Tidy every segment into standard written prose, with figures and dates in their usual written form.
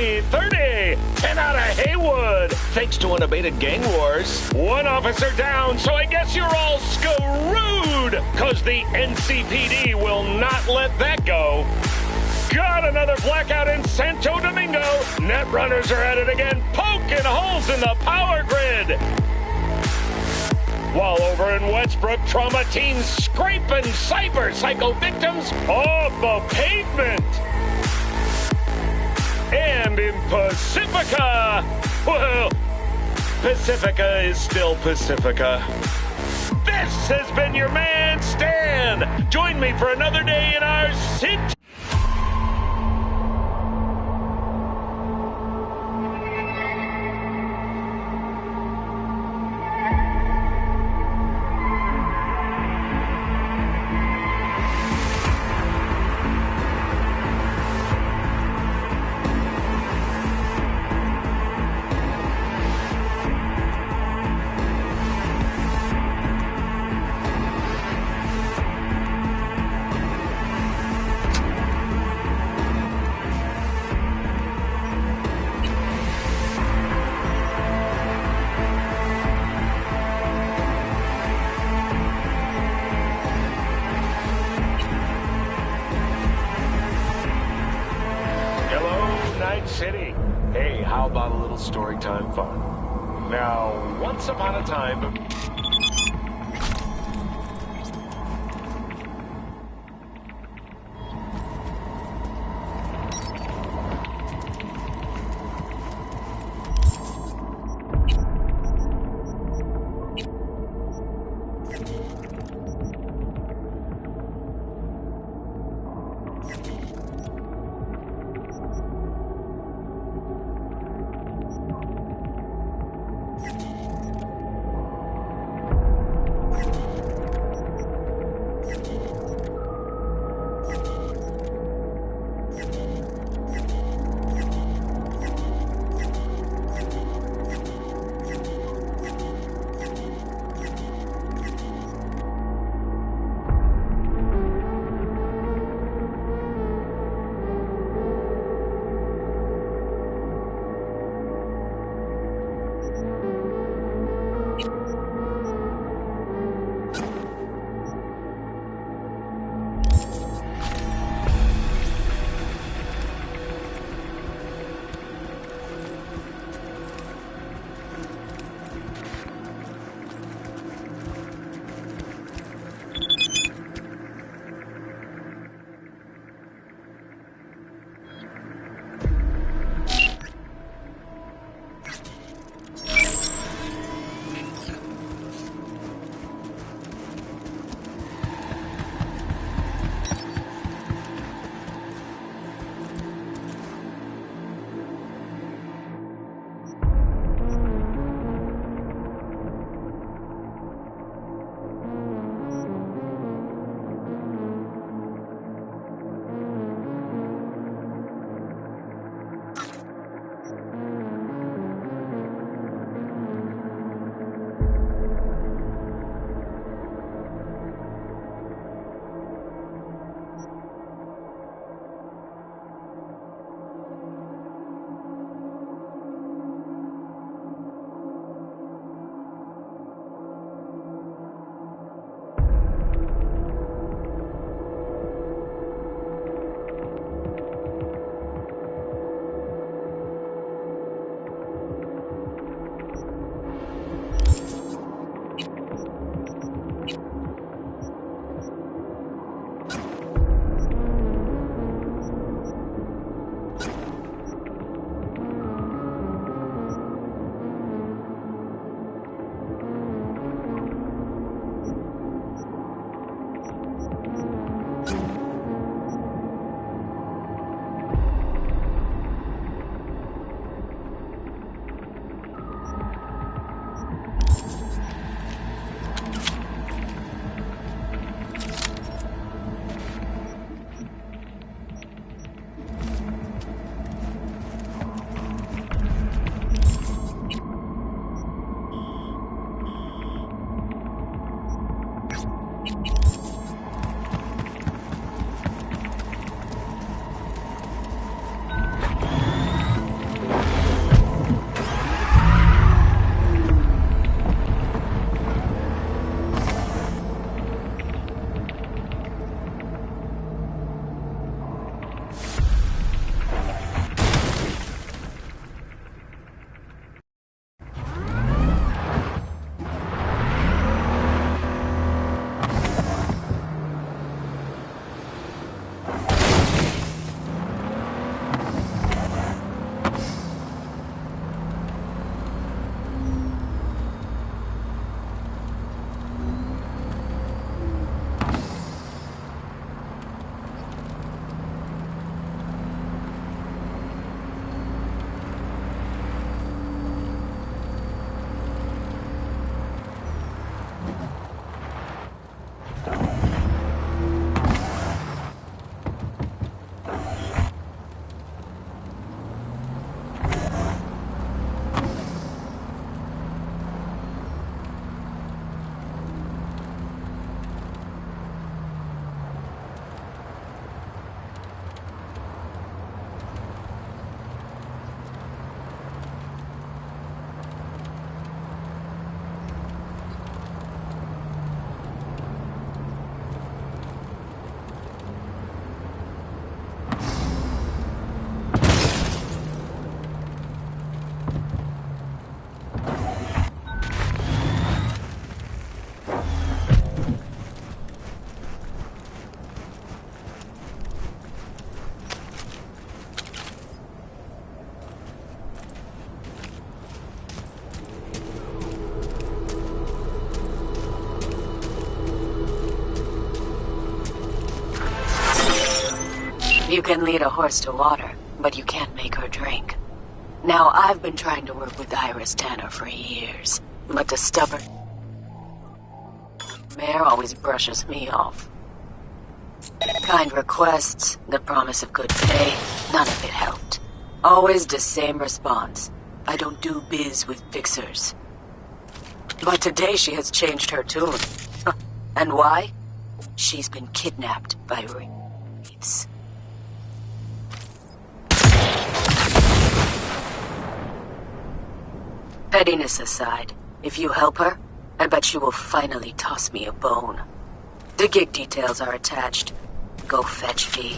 20, 30, 10 out of Haywood. Thanks to unabated gang wars. One officer down, so I guess you're all screwed. Cause the NCPD will not let that go. Got another blackout in Santo Domingo. Netrunners are at it again, poking holes in the power grid. While over in Westbrook, trauma teams scraping cyber psycho victims off the pavement. And in Pacifica, well, Pacifica is still Pacifica. This has been your man, Stan. Join me for another day in our city. City. Hey, how about a little story time fun? Now, once upon a time... You can lead a horse to water, but you can't make her drink. Now, I've been trying to work with Iris Tanner for years, but the stubborn mare always brushes me off. Kind requests, the promise of good pay, none of it helped. Always the same response. I don't do biz with fixers. But today she has changed her tune. And why? She's been kidnapped by raids. Pettiness aside, if you help her, I bet she will finally toss me a bone. The gig details are attached. Go fetch V.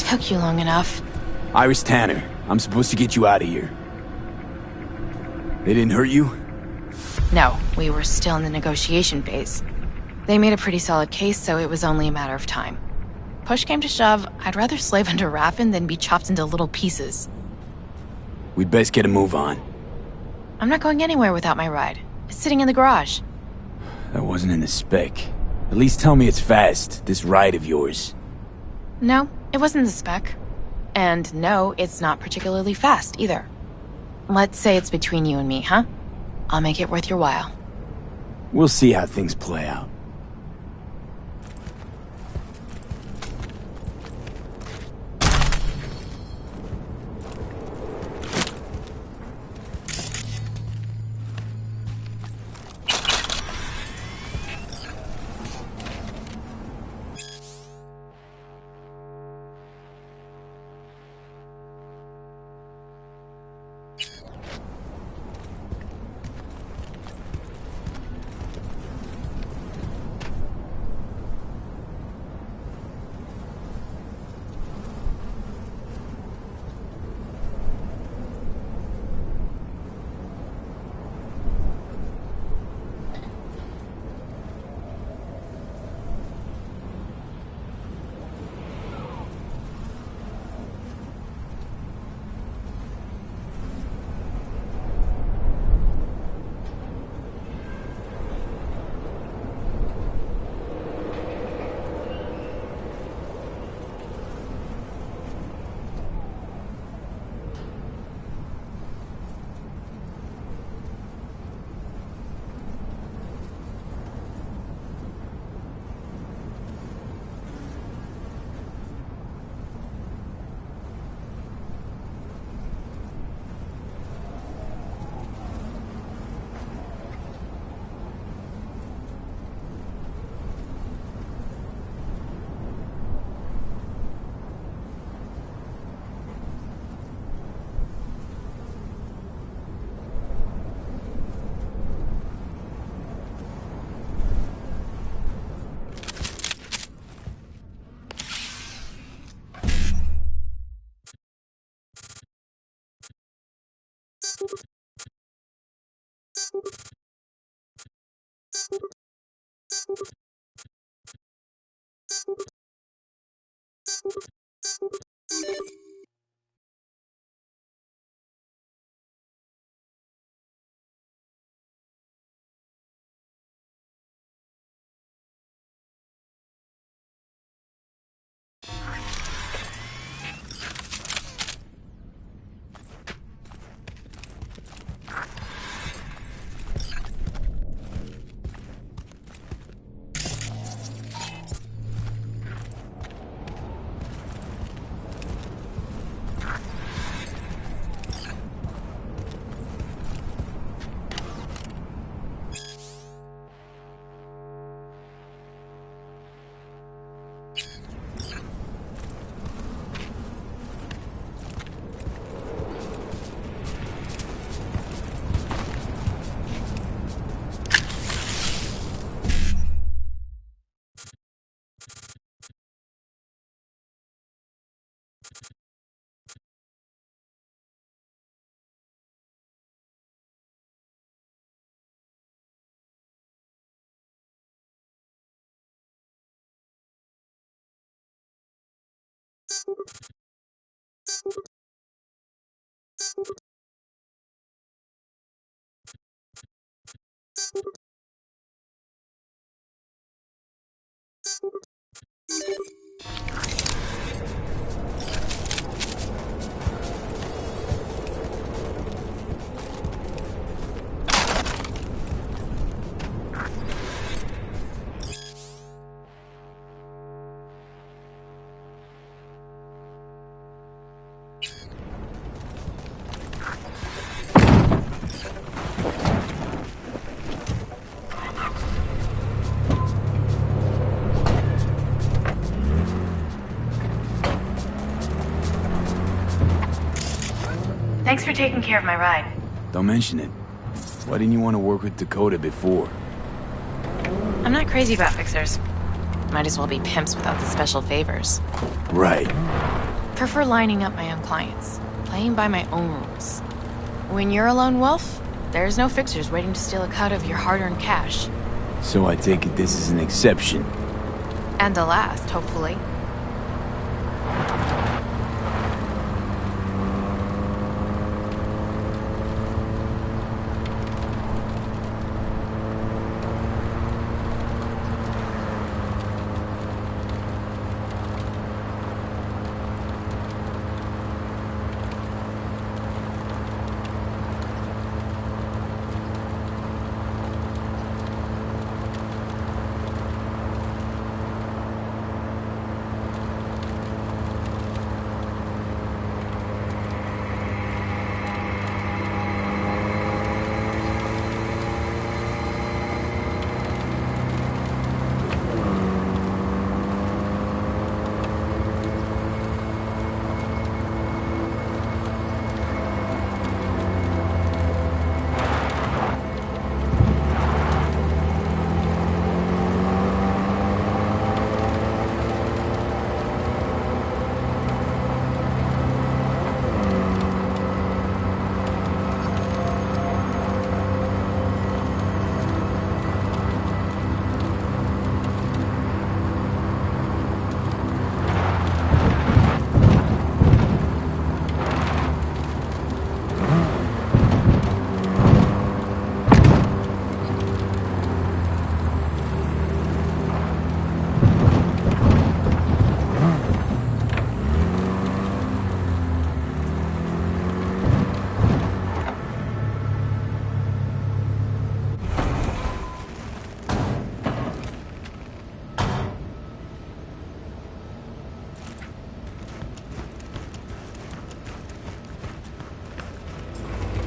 Took you long enough. Iris Tanner, I'm supposed to get you out of here. They didn't hurt you? No, we were still in the negotiation phase. They made a pretty solid case, so it was only a matter of time. Push came to shove, I'd rather slave under Raffen than be chopped into little pieces. We'd best get a move on. I'm not going anywhere without my ride. It's sitting in the garage. That wasn't in the spec. At least tell me it's fast, this ride of yours. No, it wasn't the spec. And no, it's not particularly fast, either. Let's say it's between you and me, huh? I'll make it worth your while. We'll see how things play out. Thanks for taking care of my ride. Don't mention it. Why didn't you want to work with Dakota before? I'm not crazy about fixers. Might as well be pimps without the special favors. Right. Prefer lining up my own clients, playing by my own rules. When you're a lone wolf, there's no fixers waiting to steal a cut of your hard-earned cash. So I take it this is an exception. And the last, hopefully.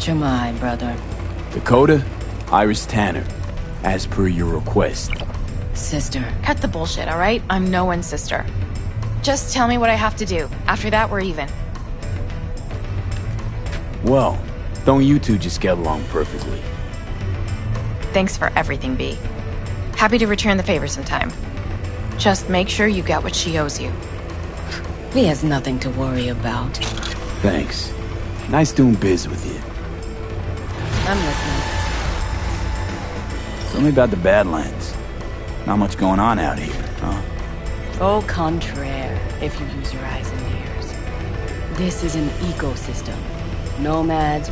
Jamai, brother. Dakota, Iris Tanner, as per your request. Sister. Cut the bullshit, alright? I'm no one's sister. Just tell me what I have to do. After that, we're even. Well, don't you two just get along perfectly? Thanks for everything, B. Happy to return the favor sometime. Just make sure you get what she owes you. He has nothing to worry about. Thanks. Nice doing biz with you. I'm listening. Tell me about the Badlands. Not much going on out here, huh? Au contraire, if you use your eyes and ears. This is an ecosystem. Nomads,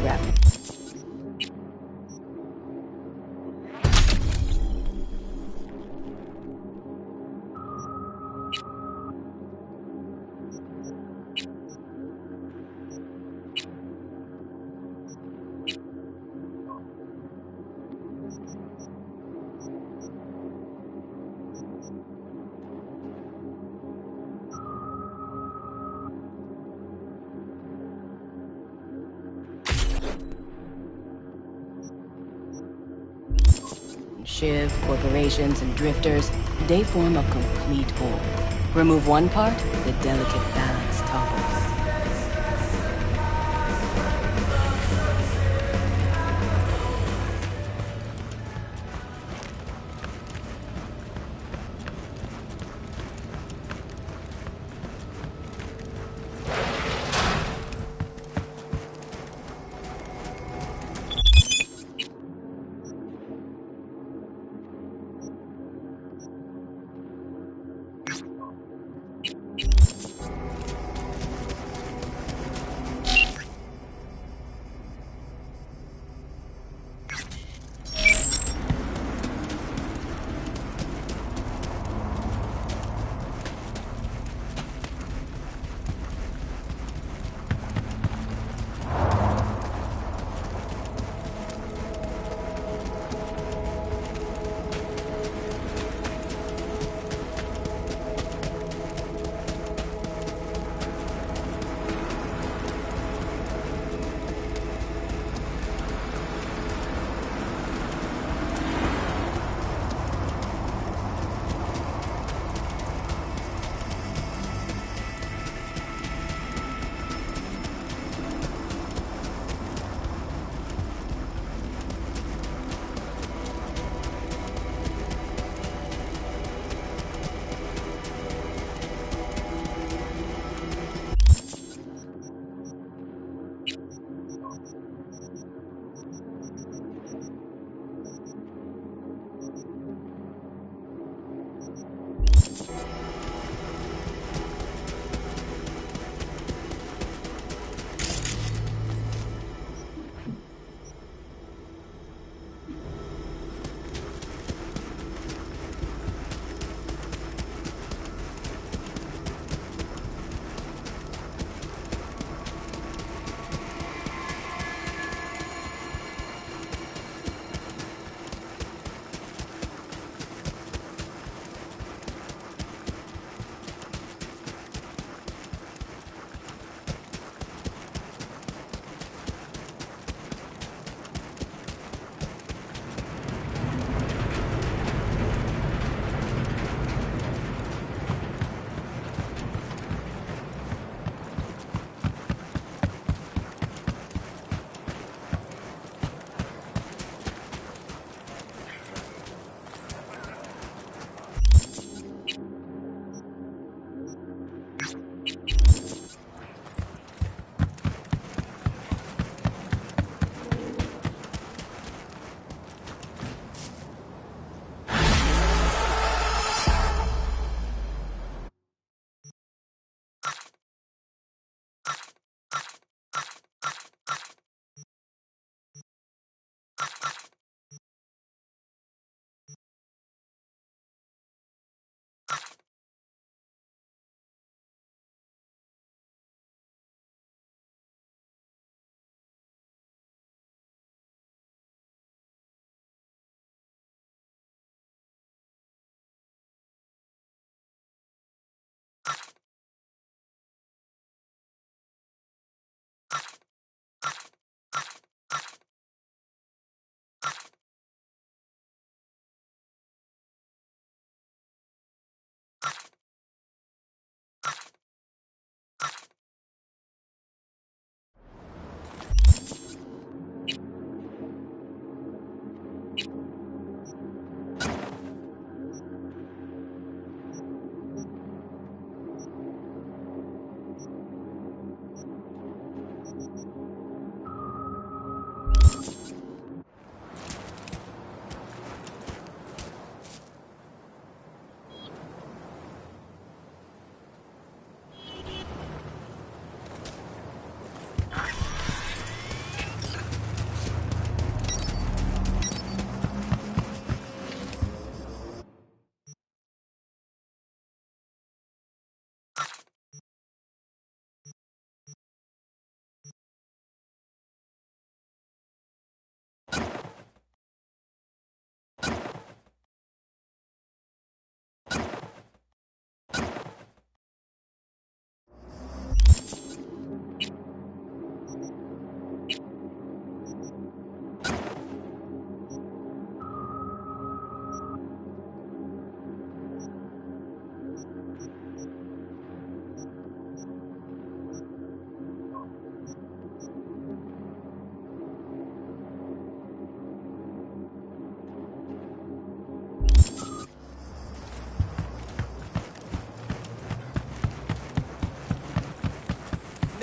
Shiv, corporations, and drifters, they form a complete whole. Remove one part, the delicate balance topples.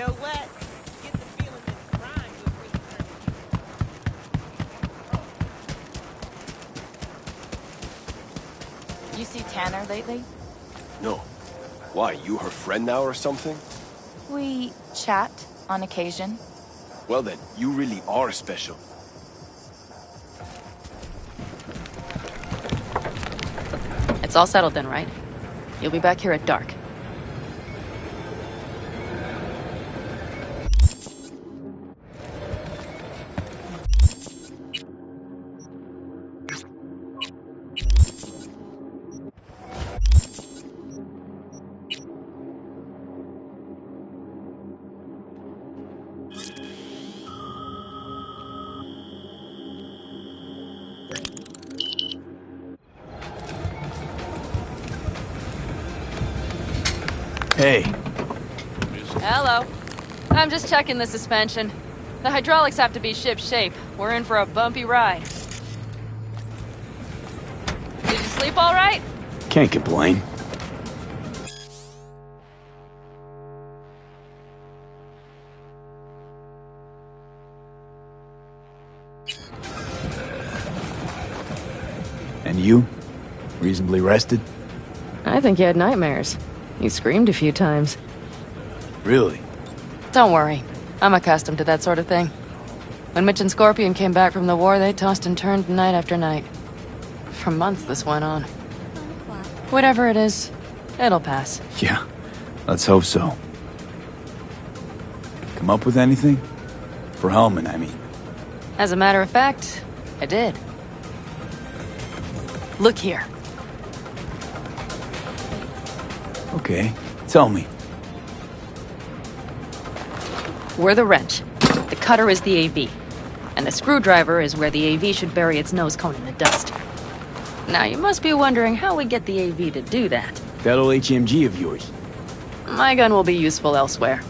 know what? Get the feeling that crime will return. You see Tanner lately? No. Why, you her friend now or something? We chat on occasion. Well then, you really are special. It's all settled then, right? You'll be back here at dark. Hey, Hello. I'm just checking the suspension. The hydraulics have to be ship shape. We're in for a bumpy ride. Did you sleep all right? can't complain. And you? Reasonably rested? I think you had nightmares. You screamed a few times. Really? Don't worry. I'm accustomed to that sort of thing. When Mitch and Scorpion came back from the war, they tossed and turned night after night. For months this went on. Whatever it is, it'll pass. Yeah, let's hope so. Come up with anything? For Hellman, I mean. As a matter of fact, I did. Look here. Okay, tell me. We're the wrench. The cutter is the AV. And the screwdriver is where the AV should bury its nose cone in the dust. Now, you must be wondering how we get the AV to do that. That old HMG of yours. My gun will be useful elsewhere.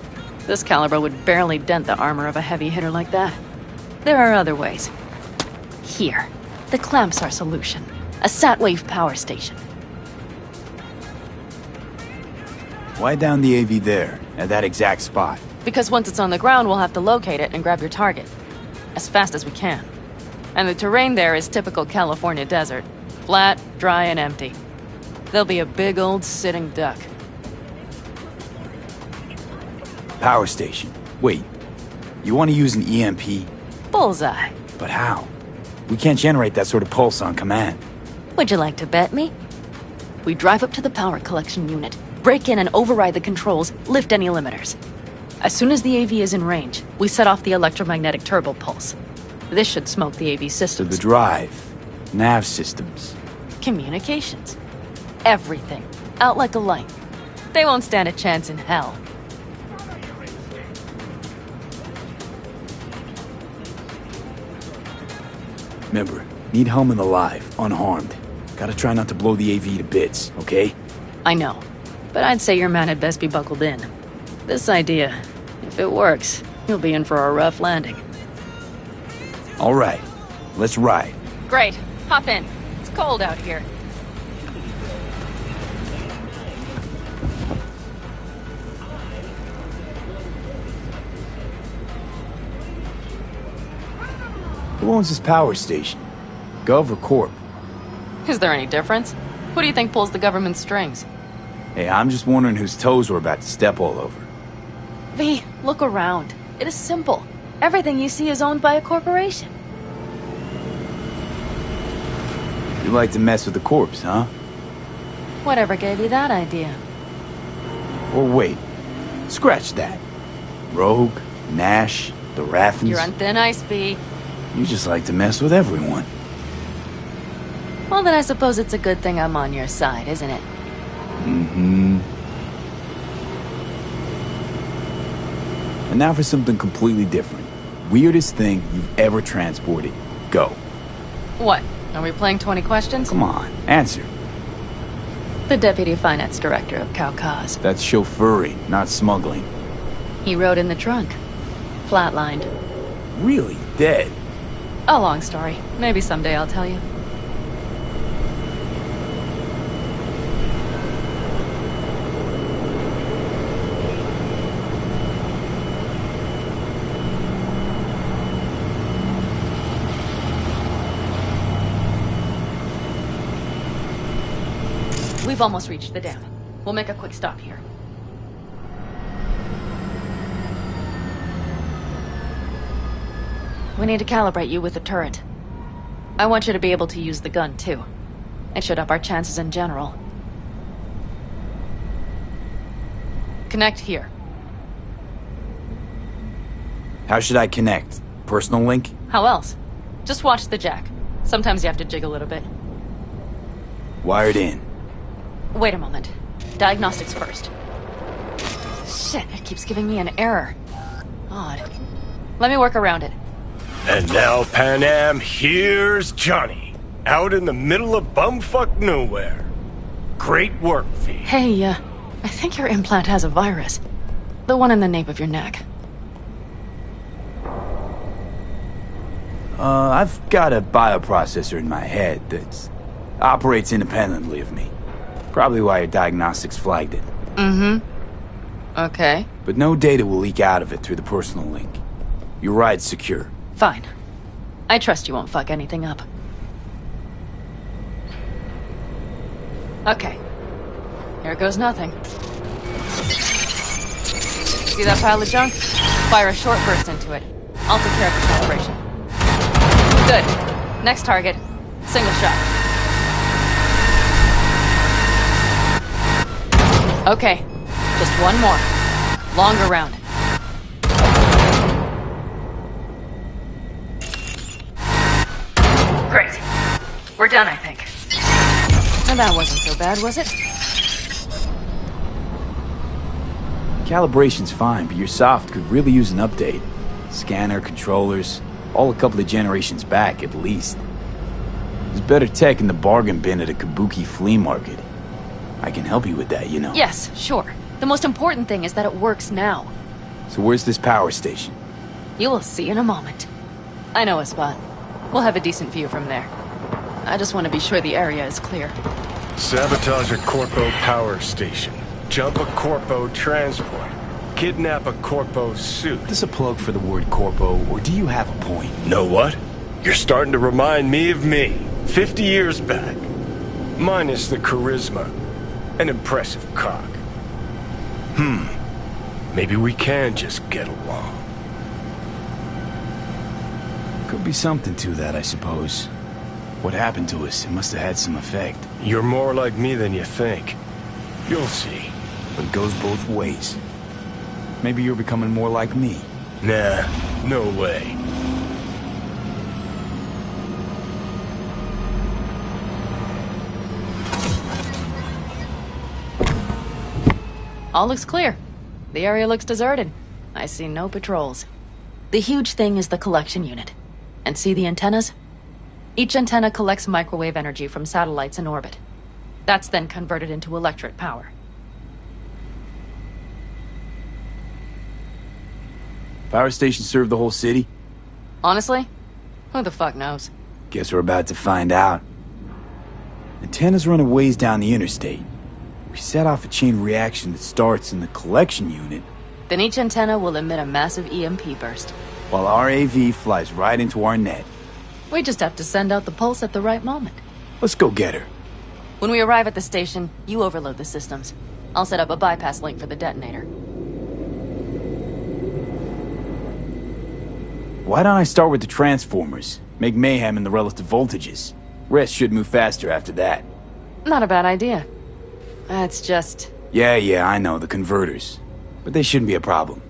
This caliber would barely dent the armor of a heavy hitter like that. There are other ways. Here. The clamps are solution. A sat-wave power station. Why down the AV there, at that exact spot? Because once it's on the ground, we'll have to locate it and grab your target. As fast as we can. And the terrain there is typical California desert. Flat, dry, and empty. There'll be a big old sitting duck. Power station. Wait, you want to use an EMP? Bullseye. But how? We can't generate that sort of pulse on command. Would you like to bet me? We drive up to the power collection unit, break in and override the controls, lift any limiters. As soon as the AV is in range, we set off the electromagnetic turbo pulse. This should smoke the AV So systems. the drive, nav systems. Communications. Everything. Out like a light. They won't stand a chance in hell. Remember, need Hellman alive, unharmed. Gotta try not to blow the AV to bits, okay? I know. But I'd say your man had best be buckled in. This idea, if it works, you'll be in for a rough landing. All right, let's ride. Great. Hop in. It's cold out here. Who owns this power station? Gov or Corp? Is there any difference? Who do you think pulls the government's strings? Hey, I'm just wondering whose toes we're about to step all over. V, look around. It is simple. Everything you see is owned by a corporation. You like to mess with the corpse, huh? Whatever gave you that idea? Or wait, scratch that. Rogue, Nash, the Raffins. You're on thin ice, V. You just like to mess with everyone. Well, then I suppose it's a good thing I'm on your side, isn't it? Mm-hmm. And now for something completely different. Weirdest thing you've ever transported. Go. What? Are we playing 20 questions? Come on, answer. The Deputy Finance Director of Caucase. That's chauffeuring, not smuggling. He rode in the trunk. Flatlined. Really? Dead? A long story. Maybe someday I'll tell you. We've almost reached the dam. We'll make a quick stop here. We need to calibrate you with the turret. I want you to be able to use the gun, too. It should up our chances in general. Connect here. How should I connect? Personal link? How else? Just watch the jack. Sometimes you have to jig a little bit. Wired in. Wait a moment. Diagnostics first. Shit, it keeps giving me an error. Odd. Let me work around it. And now, Pan Am, here's Johnny. Out in the middle of bumfuck nowhere. Great work, V. Hey, I think your implant has a virus. The one in the nape of your neck. I've got a bioprocessor in my head that operates independently of me. Probably why your diagnostics flagged it. Okay. But no data will leak out of it through the personal link. Your ride's secure. Fine. I trust you won't fuck anything up. Okay. Here goes nothing. See that pile of junk? Fire a short burst into it. I'll take care of the calibration. Good. Next target. Single shot. Okay. Just one more. Longer round. Great. We're done, I think. And that wasn't so bad, was it? Calibration's fine, but your soft could really use an update. Scanner, controllers, all a couple of generations back at least. There's better tech in the bargain bin at a kabuki flea market. I can help you with that, you know. Yes, sure. The most important thing is that it works now. So where's this power station? You will see in a moment. I know a spot. We'll have a decent view from there. I just want to be sure the area is clear. Sabotage a Corpo power station. Jump a Corpo transport. Kidnap a Corpo suit. Is this a plug for the word corpo, or do you have a point? Know what? You're starting to remind me of me, 50 years back. Minus the charisma. An impressive cock. Maybe we can just get along. Could be something to that, I suppose. What happened to us? It must have had some effect. You're more like me than you think. You'll see. But it goes both ways. Maybe you're becoming more like me. Nah, no way. All looks clear. The area looks deserted. I see no patrols. The huge thing is the collection unit. And see the antennas? Each antenna collects microwave energy from satellites in orbit. That's then converted into electric power. Power stations serve the whole city? Honestly? Who the fuck knows? Guess we're about to find out. Antennas run a ways down the interstate. We set off a chain reaction that starts in the collection unit, Then each antenna will emit a massive EMP burst. while our AV flies right into our net. We just have to send out the pulse at the right moment. Let's go get her. When we arrive at the station, you overload the systems. I'll set up a bypass link for the detonator. Why don't I start with the transformers? Make mayhem in the relative voltages. Rest should move faster after that. Not a bad idea. It's just... Yeah, I know, the converters. But they shouldn't be a problem.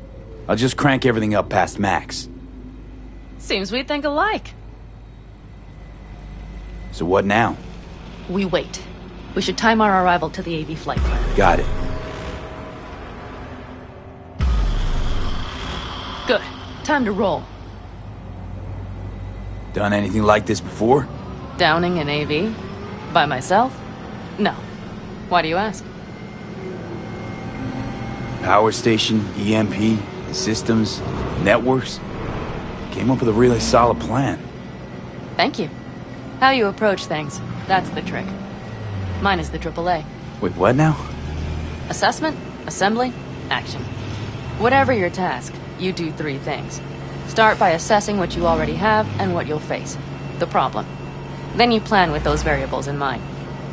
I'll just crank everything up past max. Seems we think alike. So what now? We wait. We should time our arrival to the AV flight plan. Got it. Good. Time to roll. Done anything like this before? Downing an AV? By myself? No. Why do you ask? Power station, EMP, systems, networks. Came up with a really solid plan. Thank you. How you approach things, that's the trick. Mine is the AAA. Wait, what now? Assessment, assembly, action. Whatever your task, you do three things. Start by assessing what you already have and what you'll face. The problem. Then you plan with those variables in mind.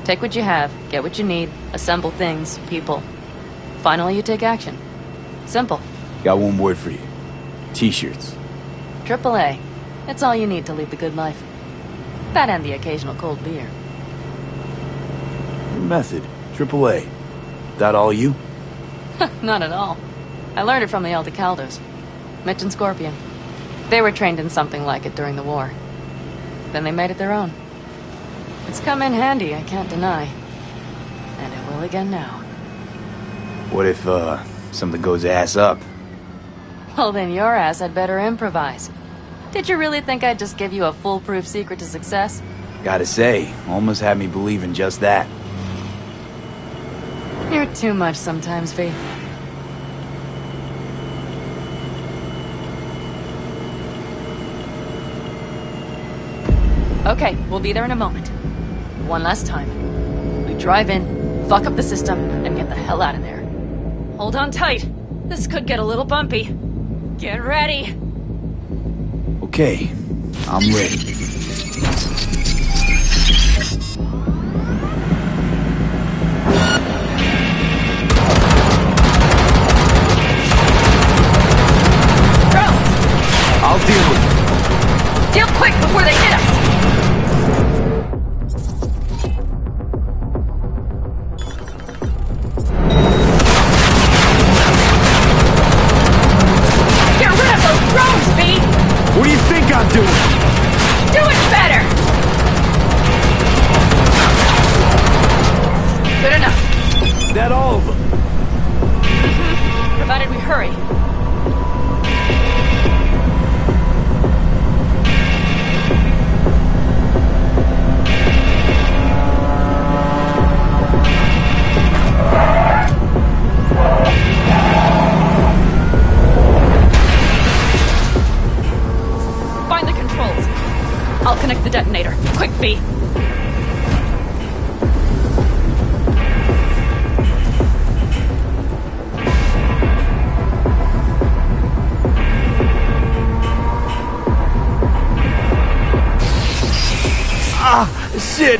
Take what you have, get what you need, assemble things, people. Finally, you take action. Simple. Got one word for you. T-shirts. AAA. It's all you need to lead the good life. That and the occasional cold beer. Your method. AAA. That all you? Not at all. I learned it from the Aldecaldos. Mitch and Scorpion. They were trained in something like it during the war. Then they made it their own. It's come in handy, I can't deny. And it will again now. What if, something goes ass up? Well, then your ass had better improvise. Did you really think I'd just give you a foolproof secret to success? Gotta say, almost had me believe in just that. You're too much sometimes, V. Okay, we'll be there in a moment. One last time. We drive in, fuck up the system, and get the hell out of there. Hold on tight. This could get a little bumpy. Get ready. Okay, I'm ready. I'll deal with it. Deal quick before they hit us! Get rid of those drones, V! What do you think I'm doing? Do it better! Good enough. Is that all of them? Provided we hurry. Find the controls. I'll connect the detonator. Quick, V. Shit!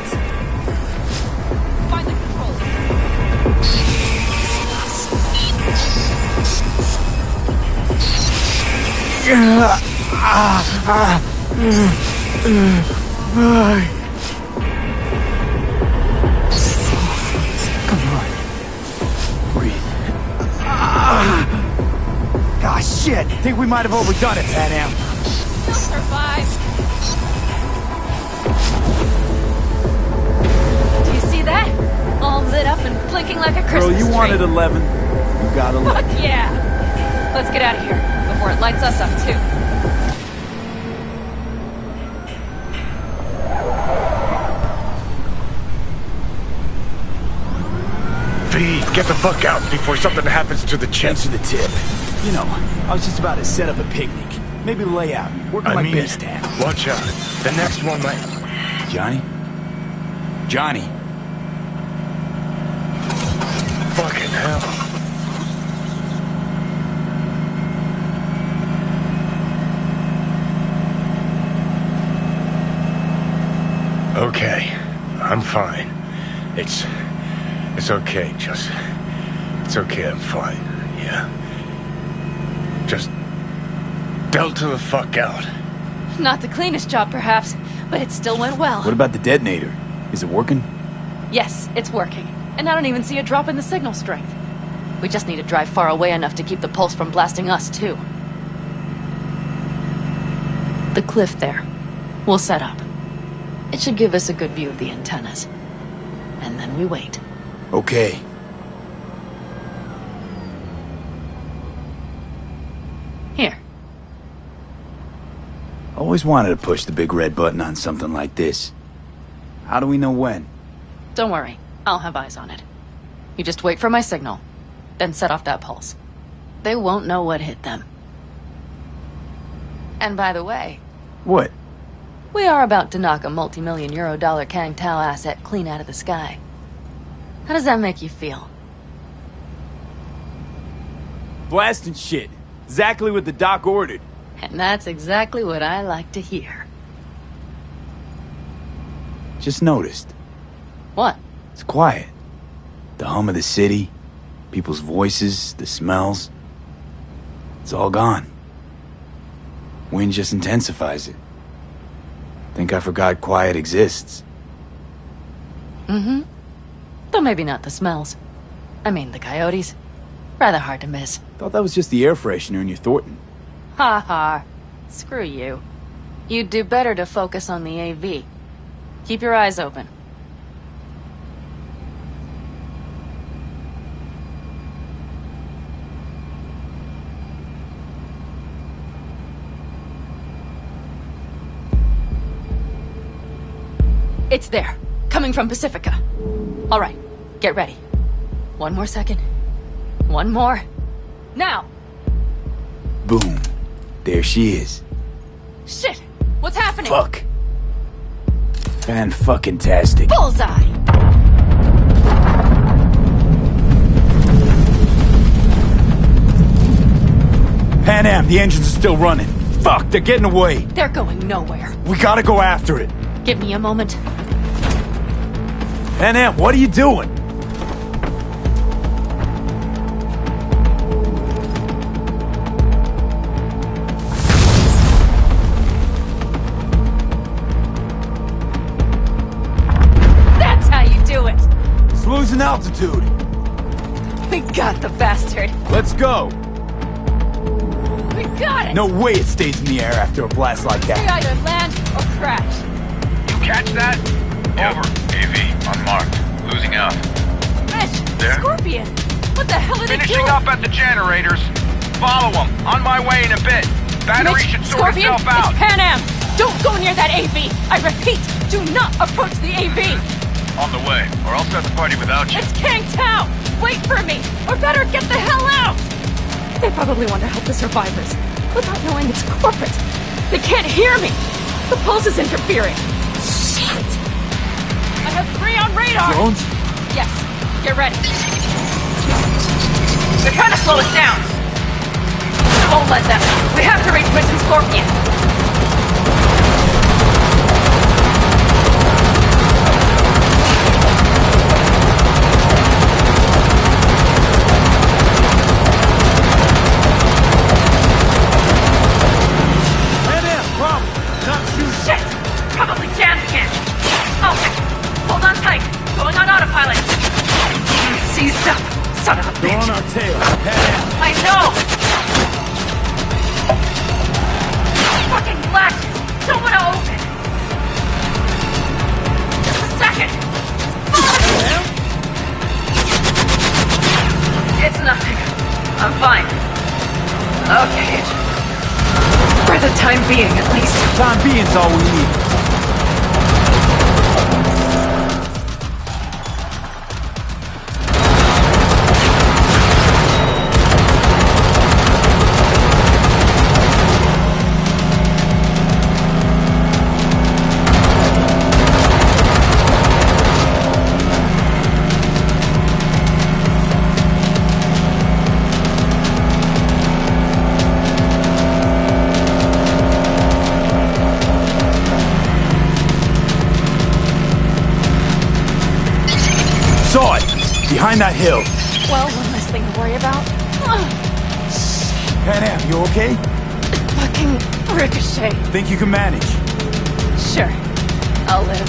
Find the controls. Come on. Breathe. Ah, shit! Think we might have overdone it, Pan Am. You'll survive. Do you see that? All lit up and blinking like a Christmas Girl, you tree. wanted 11. You got 11. Fuck yeah! Let's get out of here before it lights us up too. V, get the fuck out before something happens to the chip. Thanks for the tip. You know, I was just about to set up a picnic. Maybe lay out. Work on my base tab. Watch out. The next one might... Johnny? Johnny? Fucking hell. Okay, I'm fine. It's okay, just... It's okay, I'm fine, yeah. Just... delta the fuck out. Not the cleanest job, perhaps, but it still went well. What about the detonator? Is it working? Yes, it's working. And I don't even see a drop in the signal strength. We just need to drive far away enough to keep the pulse from blasting us, too. The cliff there. We'll set up. It should give us a good view of the antennas. And then we wait. Okay. Here. Always wanted to push the big red button on something like this. How do we know when? Don't worry. I'll have eyes on it. You just wait for my signal. Then set off that pulse. They won't know what hit them. And by the way, What? we are about to knock a multi-million euro dollar Kang Tao asset clean out of the sky. How does that make you feel? Blasting shit. Exactly what the doc ordered. And that's exactly what I like to hear. Just noticed. What? It's quiet. The hum of the city, people's voices, the smells. It's all gone. Wind just intensifies it. Think I forgot quiet exists. Mm-hmm. Though maybe not the smells. I mean, the coyotes. Rather hard to miss. Thought that was just the air freshener in your Thornton. Ha ha. Screw you. You'd do better to focus on the AV. Keep your eyes open. It's there. Coming from Pacifica. All right. Get ready. One more second. One more. Now! Boom. There she is. Shit! What's happening? Fuck. Fan-fucking-tastic. Bullseye! Pan Am, the engines are still running. Fuck, they're getting away. They're going nowhere. We gotta go after it. Give me a moment. Pan Am, what are you doing? That's how you do it! It's losing altitude. We got the bastard. Let's go. We got it! No way it stays in the air after a blast like We that. either land or crash. You catch that? Over. AV, unmarked. Losing out. Mitch! There? Scorpion! What the hell are they Finishing doing? up at the generators. Follow them. On my way in a bit. Battery Mitch, should sort Scorpion, itself out. it's Pan Am! Don't go near that AV! I repeat, do not approach the AV! On the way, or I'll start the party without you. It's Kang Tao! Wait for me! Or better, get the hell out! They probably want to help the survivors, without knowing it's corporate. They can't hear me! The pulse is interfering. Shit! I have 3 on radar! Drones? Yes, get ready. They're trying to slow us down. Won't let them. We have to reach Mission Scorpion. Pan Am, problem. Not shooting. Shit! Probably jammed again. Okay, hold on tight. Going on autopilot. Seized up. Son of a They're bitch. on our tail. Pan Am. I know! Fucking latches! Don't want to open! Just a second! It's nothing. I'm fine. Okay. For the time being, at least. Time being's all we need. Saw it! Behind that hill. Well, one less thing to worry about. Pan Am, you okay? Fucking ricochet. Think you can manage? Sure. I'll live.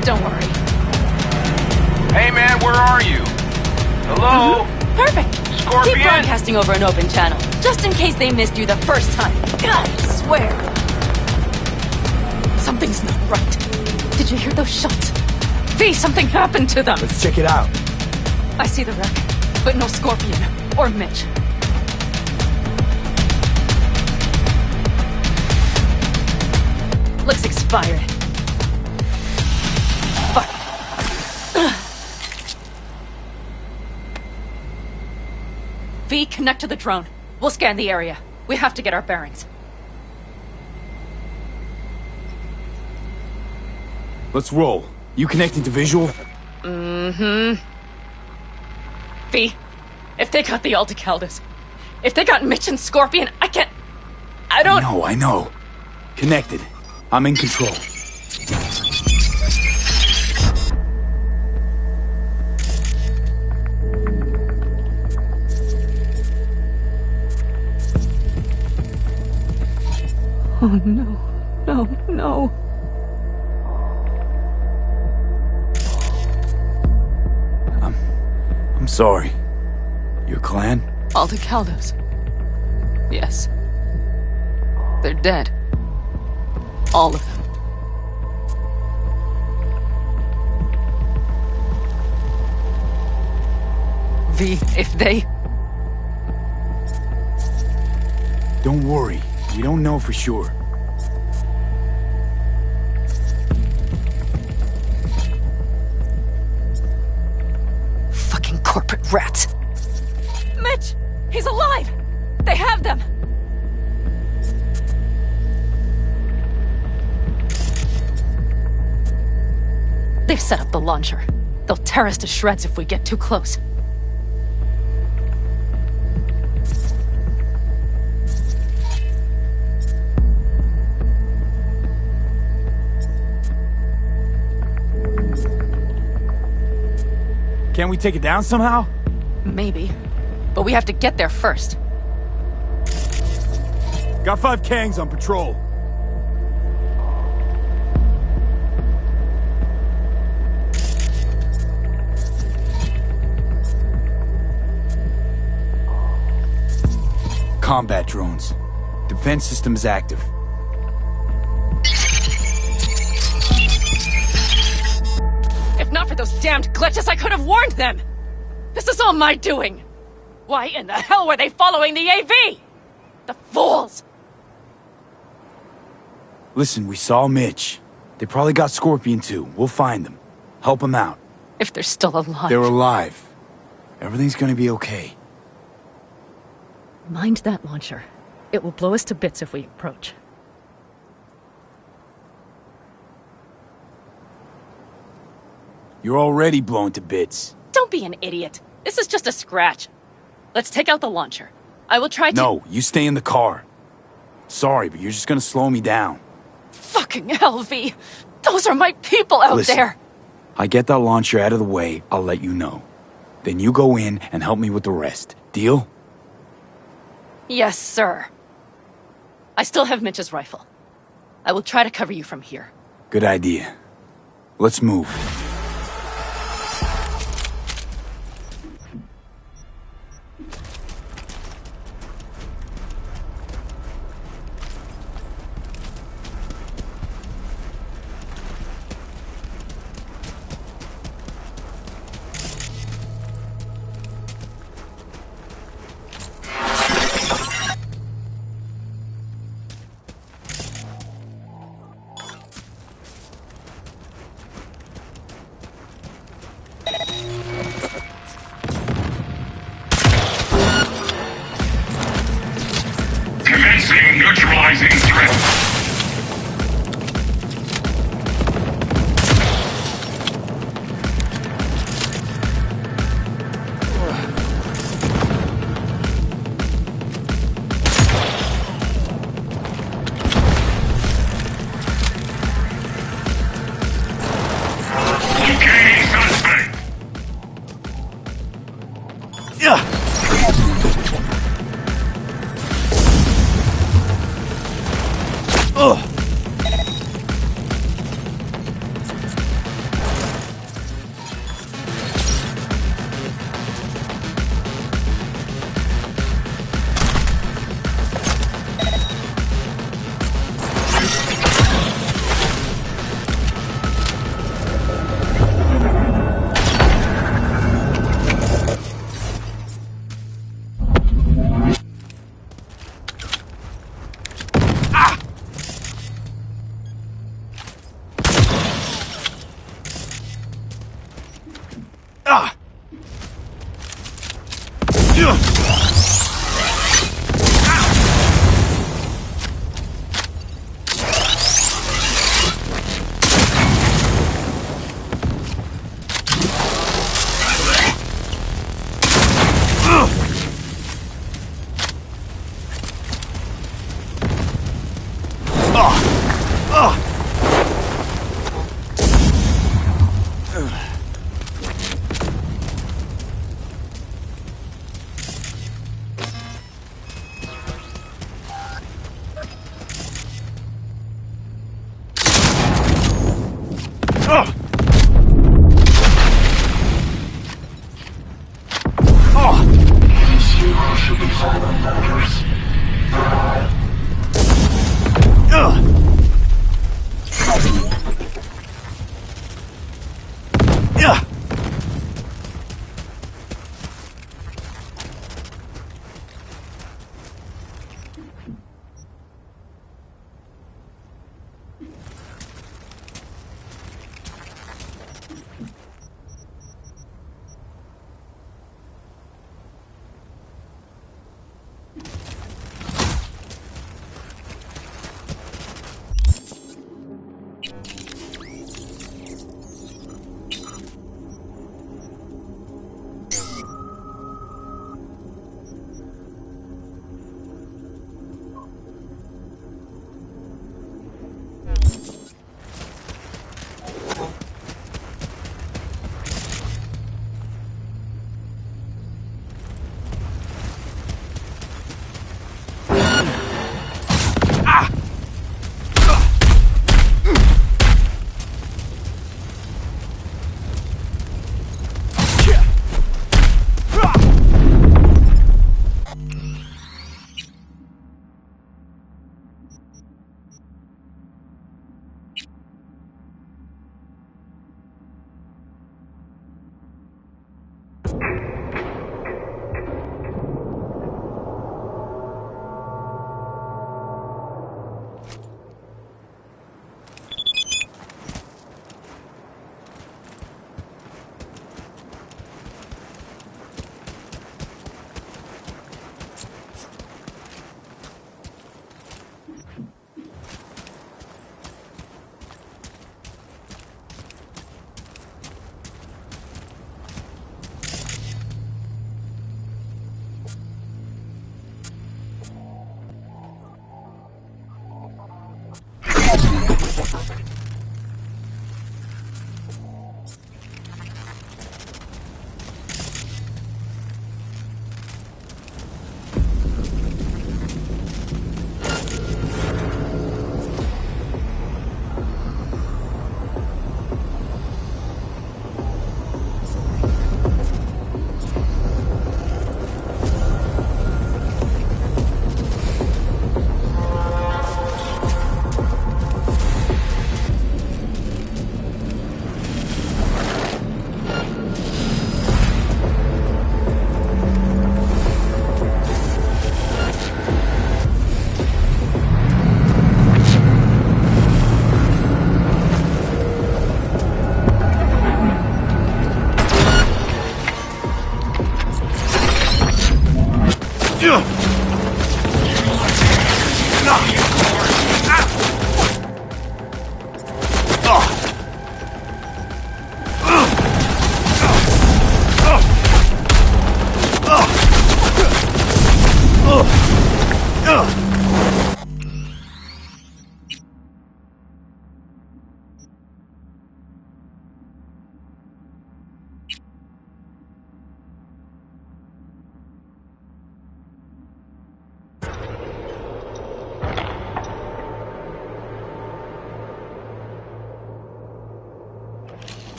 Don't worry. Hey man, where are you? Hello? Perfect. Scorpion? Keep broadcasting over an open channel, just in case they missed you the first time. God, I swear. Something's not right. Did you hear those shots? V, something happened to them. Let's check it out. I see the wreck, but no Scorpion or Mitch. Looks expired. Fuck. V, connect to the drone. We'll scan the area. We have to get our bearings. Let's roll. You connecting to visual? V, if they got the Aldecaldos, if they got Mitch and Scorpion, I don't... No, I know. Connected. I'm in control. Oh no, no, no. I'm sorry. Your clan? All the Caldos. Yes. They're dead. All of them. V, if they... Don't worry. We don't know for sure. Fucking corporate rats. Mitch! He's alive! They have them! They've set up the launcher. They'll tear us to shreds if we get too close. Can't we take it down somehow? Maybe. But we have to get there first. Got 5 Kangs on patrol. Combat drones. Defense system is active. If not for those damned glitches, I could have warned them! This is all my doing! Why in the hell were they following the AV? The fools! Listen, we saw Mitch. They probably got Scorpion too. We'll find them. Help them out. If they're still alive. They're alive. Everything's gonna be okay. Mind that launcher. It will blow us to bits if we approach. You're already blown to bits. Don't be an idiot. This is just a scratch. Let's take out the launcher. I will try to— No, you stay in the car. Sorry, but you're just gonna slow me down. Fucking hell, V. Those are my people out Listen, there. I get that launcher out of the way, I'll let you know. Then you go in and help me with the rest. Deal? Yes, sir. I still have Mitch's rifle. I will try to cover you from here. Good idea. Let's move. Commencing neutralizing threat. Locating suspect.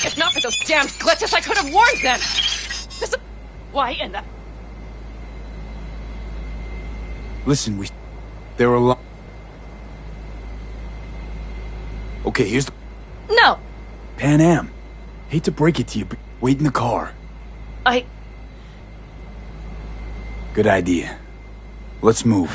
If not for those damn glitches, I could have warned them! Why in the... Listen, there are a lot... Okay, here's the... No! Pan Am. Hate to break it to you, but wait in the car. Good idea. Let's move.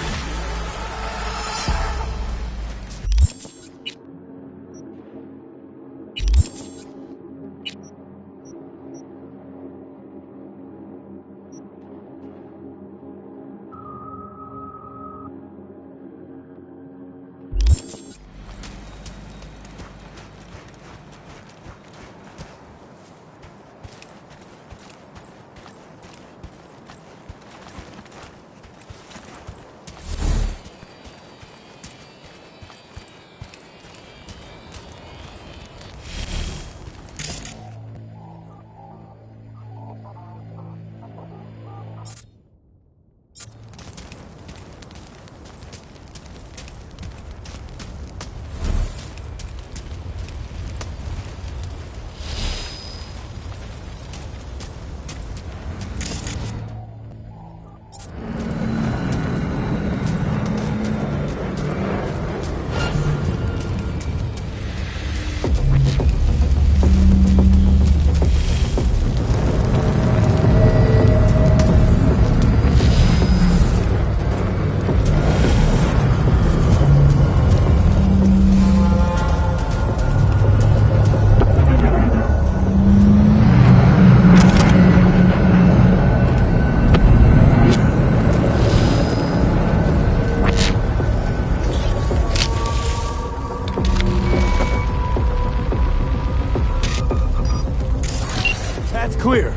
Clear.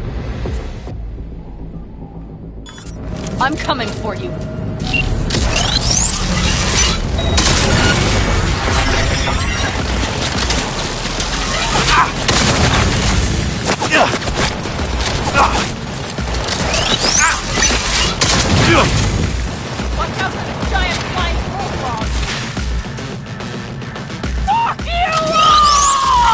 I'm coming for you. Watch out for the giant flying bullfrog! Fuck you!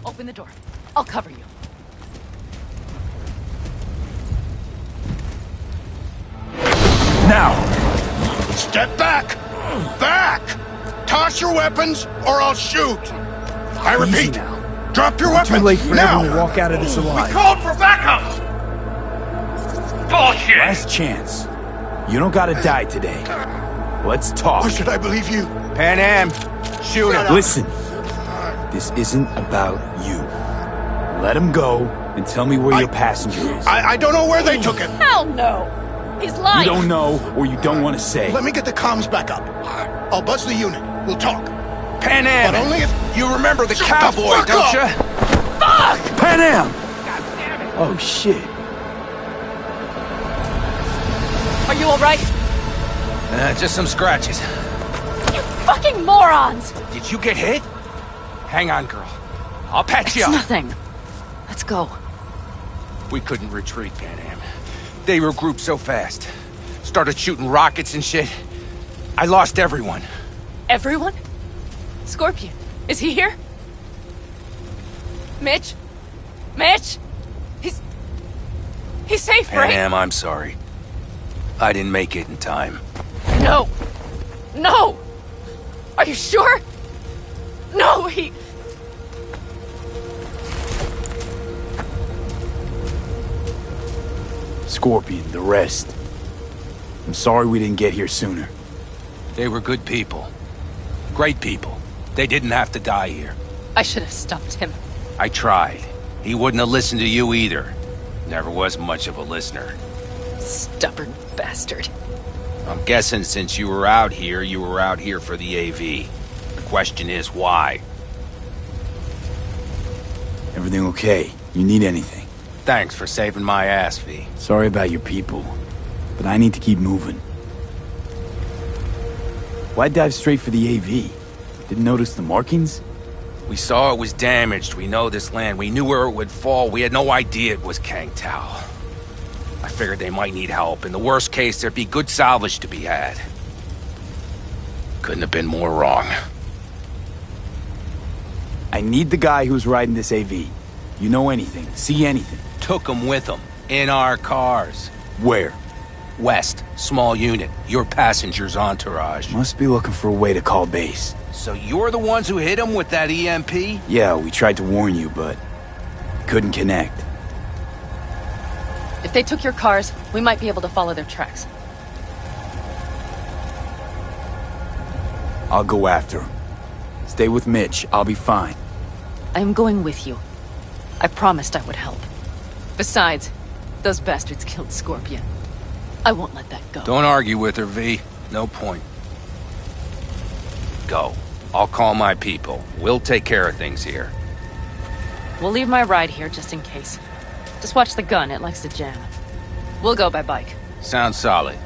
Open the door. I'll cover you. Now! Step back! Back! Toss your weapons, or I'll shoot! I repeat, Easy now. drop your weapons! Too late for now! everyone to walk out of this alive. Called for backup! Bullshit! Last chance. You don't gotta die today. Let's talk. Or should I believe you? Pan Am, shoot him. Listen, this isn't about you. Let him go and tell me where your passenger is. I don't know where they took him. Hell no! He's You lying! don't know or you don't want to say. Let me get the comms back up. I'll buzz the unit. We'll talk. Pan Am, But only if... you remember the Shut the cowboy, fuck don't up! you? Fuck! Pan Am! Oh, shit. Are you alright? Just some scratches. You fucking morons! Did you get hit? Hang on, girl. I'll patch you It's up. nothing. Let's go. We couldn't retreat, Pan Am. They regrouped so fast. Started shooting rockets and shit. I lost everyone. Everyone? Scorpion, is he here? Mitch? Mitch? He's safe, right? Pam, I'm sorry. I didn't make it in time. No! No! Are you sure? No, he... Scorpion, the rest. I'm sorry we didn't get here sooner. They were good people. Great people. They didn't have to die here. I should have stopped him. I tried. He wouldn't have listened to you either. Never was much of a listener. Stubborn bastard. I'm guessing since you were out here for the AV. The question is, why? Everything okay? You need anything? Thanks for saving my ass, V. Sorry about your people, but I need to keep moving. Why dive straight for the AV? Didn't notice the markings? We saw it was damaged. We know this land. We knew where it would fall. We had no idea it was Kang Tao. I figured they might need help. In the worst case, there'd be good salvage to be had. Couldn't have been more wrong. I need the guy who's riding this AV. You know anything? See anything? Took him with him. In our cars. Where? West. Small unit. Your passenger's entourage. Must be looking for a way to call base. So you're the ones who hit him with that EMP? Yeah, we tried to warn you, but couldn't connect. If they took your cars, we might be able to follow their tracks. I'll go after him. Stay with Mitch. I'll be fine. I am going with you. I promised I would help. Besides, those bastards killed Scorpion. I won't let that go. Don't argue with her, V. No point. Go. I'll call my people. We'll take care of things here. We'll leave my ride here just in case. Just watch the gun, it likes to jam. We'll go by bike. Sounds solid.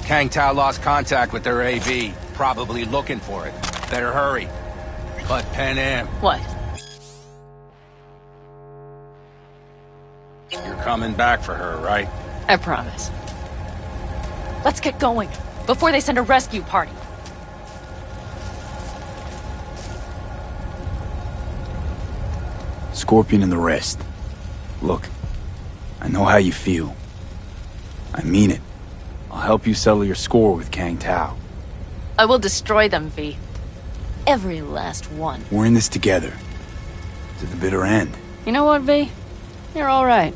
Kang Tao lost contact with their AV. Probably looking for it. Better hurry. But Panam, What? you're coming back for her, right? I promise. Let's get going, before they send a rescue party. Scorpion and the rest. Look, I know how you feel. I mean it. I'll help you settle your score with Kang Tao. I will destroy them, V. Every last one. We're in this together. To the bitter end. You know what, V? You're all right.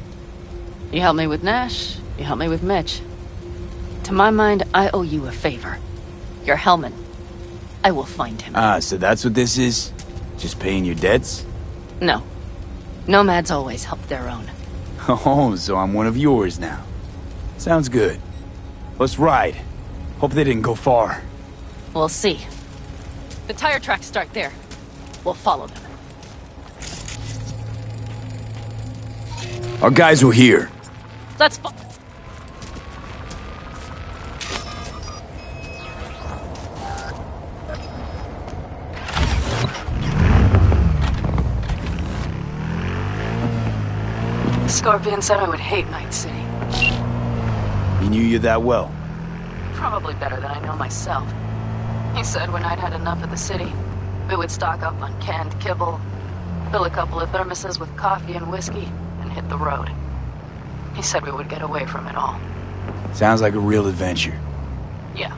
You helped me with Nash, you helped me with Mitch. To my mind, I owe you a favor. Your Hellman. I will find him. Ah, so that's what this is? Just paying your debts? No. Nomads always help their own. Oh, so I'm one of yours now. Sounds good. Let's ride. Hope they didn't go far. We'll see. The tire tracks start there. We'll follow them. Our guys were here. Let's Scorpion said I would hate Night City. He knew you that well. Probably better than I know myself. He said when I'd had enough of the city, we would stock up on canned kibble, fill a couple of thermoses with coffee and whiskey, and hit the road. He said we would get away from it all. Sounds like a real adventure. Yeah.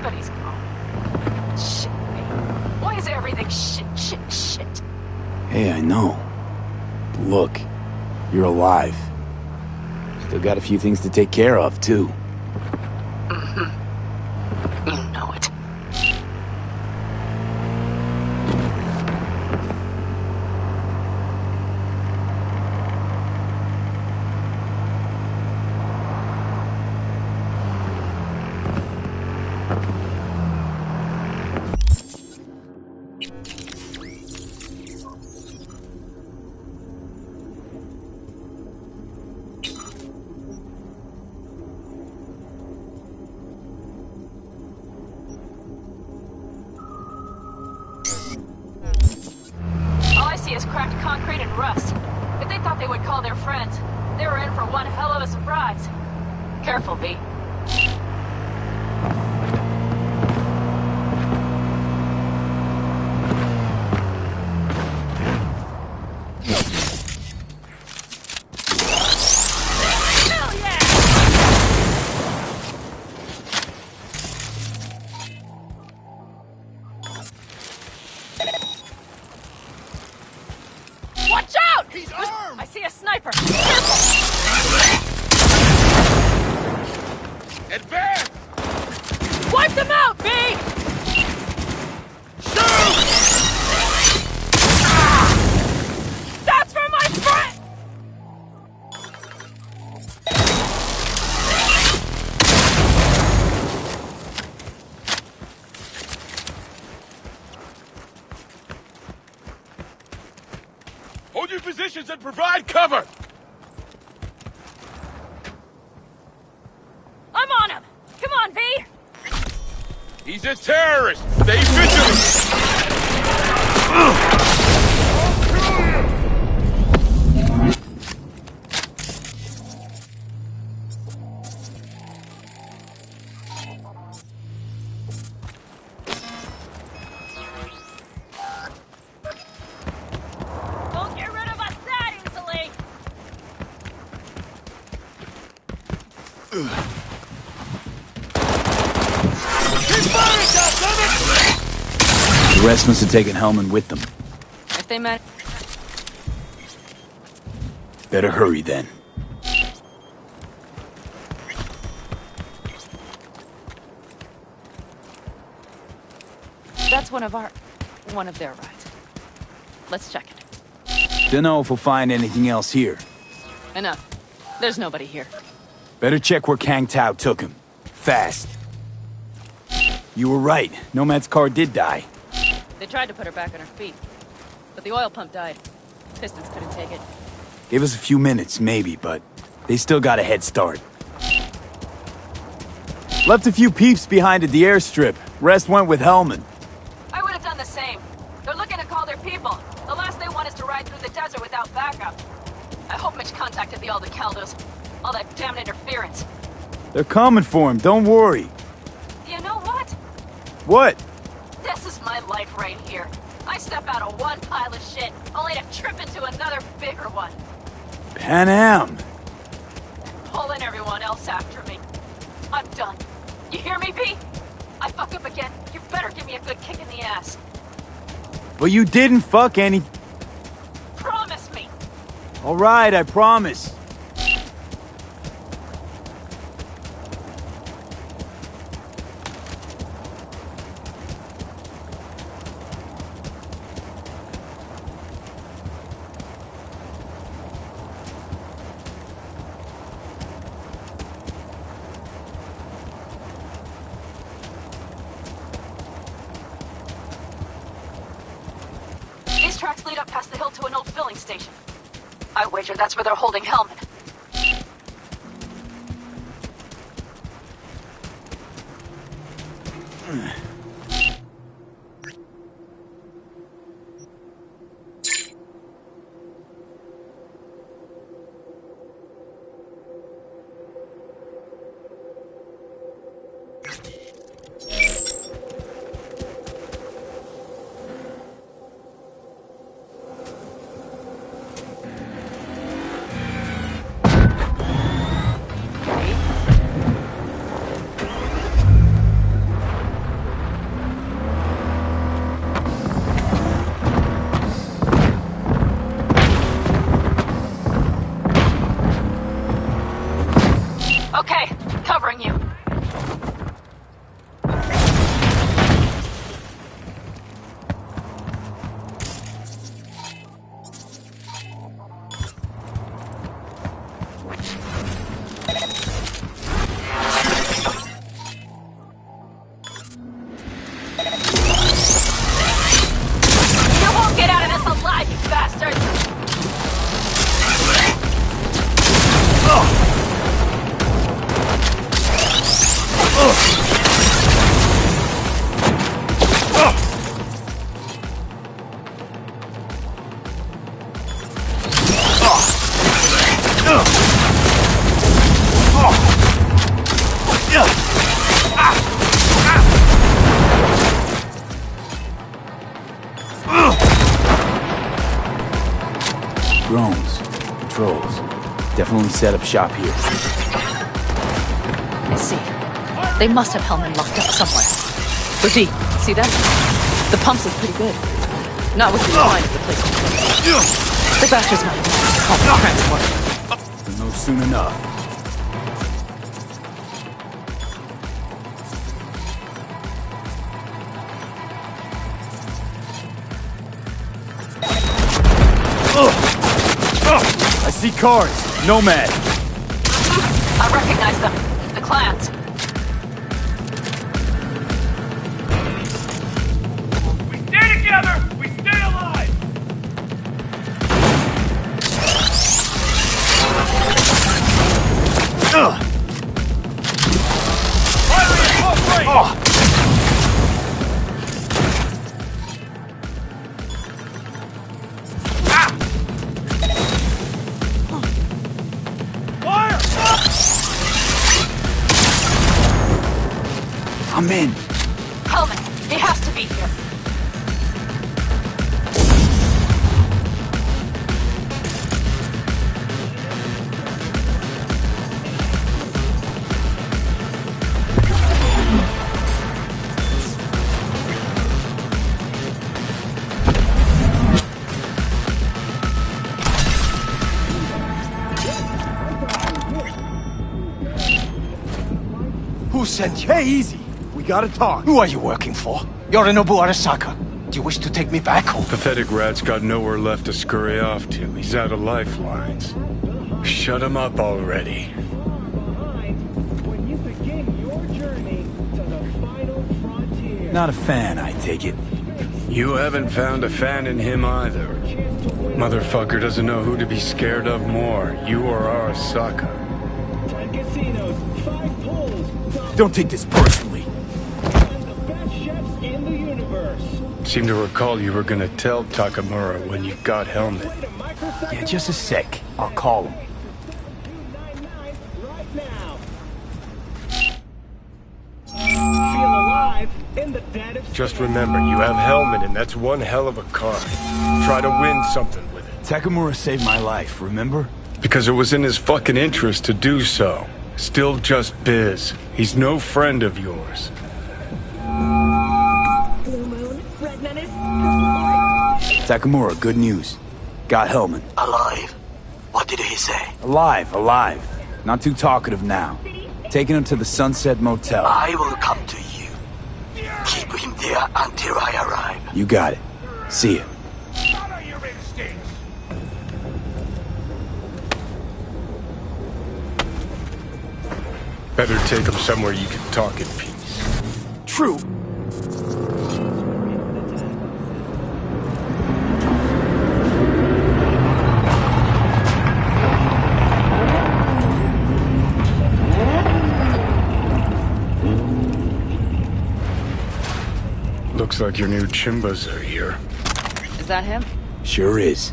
But he's gone. Shit, man. Why is everything shit? Hey, I know. But look, you're alive. Still got a few things to take care of, too. You know it. Is cracked concrete and rust. If they thought they would call their friends, they were in for one hell of a surprise. Careful, V. him out, B! That's for my friend! Hold your positions and provide cover! I'm on him! Come on, V! He's a terrorist! Stay vigilant! Don't get rid of us that easily! The rest must have taken Hellman with them. If they met... Better hurry then. That's one of their rides. Let's check it. Dunno if we'll find anything else here. Enough. There's nobody here. Better check where Kang Tao took him. Fast. You were right. Nomad's car did die. They tried to put her back on her feet, but the oil pump died. Pistons couldn't take it. Gave us a few minutes, maybe, but they still got a head start. Left a few peeps behind at the airstrip. Rest went with Hellman. I would have done the same. They're looking to call their people. The last they want is to ride through the desert without backup. I hope Mitch contacted the Aldecaldos. All that damn interference. They're coming for him, don't worry. You know what? What? This is my life right here. I step out of one pile of shit, only to trip into another bigger one. Pan Am. Pulling everyone else after me. I'm done. You hear me, B? I fuck up again. You better give me a good kick in the ass. But you didn't fuck any... Promise me. All right, I promise. These tracks lead up past the hill to an old filling station. I wager that's where they're holding Hellman. Okay, covering you. You won't get out of this alive, you bastard! Drones, patrols. Definitely set up shop here. I see. They must have Hellman locked up somewhere. But see that? The pumps look pretty good. Not with the line of the place. The bastards might have transport. We'll know soon enough. see cars. Nomad. I recognize them. The clans. We stay together! We stay alive! Ugh. Oh. I'm in. Hellman, he has to be here. Who sent you? Hey, easy. We gotta talk. Who are you working for? Yorinobu Arasaka. Do you wish to take me back home? Pathetic rat's got nowhere left to scurry off to. He's out of lifelines. Shut him up already. Not a fan, I take it. You haven't found a fan in him either. Motherfucker doesn't know who to be scared of more, you or Arasaka. Don't take this personally. Seem to recall you were gonna tell Takamura when you got Helmet. Yeah, just a sec. I'll call him. Just remember, you have Helmet and that's one hell of a card. Try to win something with it. Takamura saved my life, remember? Because it was in his fucking interest to do so. Still just Biz. He's no friend of yours. Takamura, good news. Got Hellman. Alive. What did he say? Alive, alive. Not too talkative now. Taking him to the Sunset Motel. I will come to you. Keep him there until I arrive. You got it. See ya. Better take him somewhere you can talk in peace. True. Looks like your new Chimbas are here. Is that him? Sure is.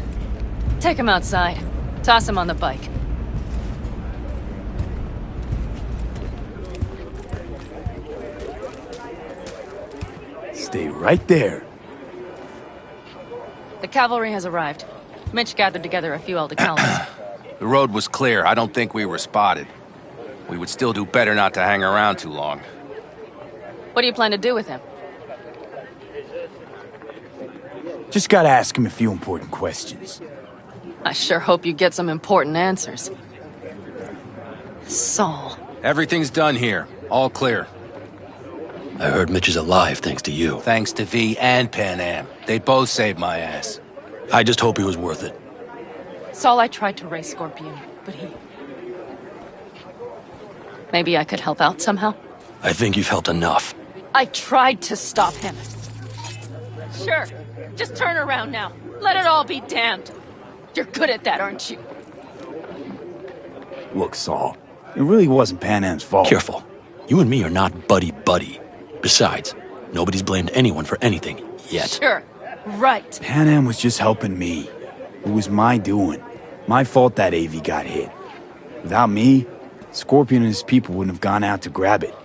Take him outside. Toss him on the bike. Stay right there. The cavalry has arrived. Mitch gathered together a few Aldecaldos. The road was clear. I don't think we were spotted. We would still do better not to hang around too long. What do you plan to do with him? Just gotta ask him a few important questions. I sure hope you get some important answers. Saul. Everything's done here. All clear. I heard Mitch is alive thanks to you. Thanks to V and Pan Am. They both saved my ass. I just hope he was worth it. Saul, I tried to raise Scorpion, but he... Maybe I could help out somehow? I think you've helped enough. I tried to stop him. Sure. Just turn around now. Let it all be damned. You're good at that, aren't you? Look, Saul, it really wasn't Pan Am's fault. Careful. You and me are not buddy-buddy. Besides, nobody's blamed anyone for anything, yet. Sure. Right. Pan Am was just helping me. It was my doing. My fault that AV got hit. Without me, Scorpion and his people wouldn't have gone out to grab it.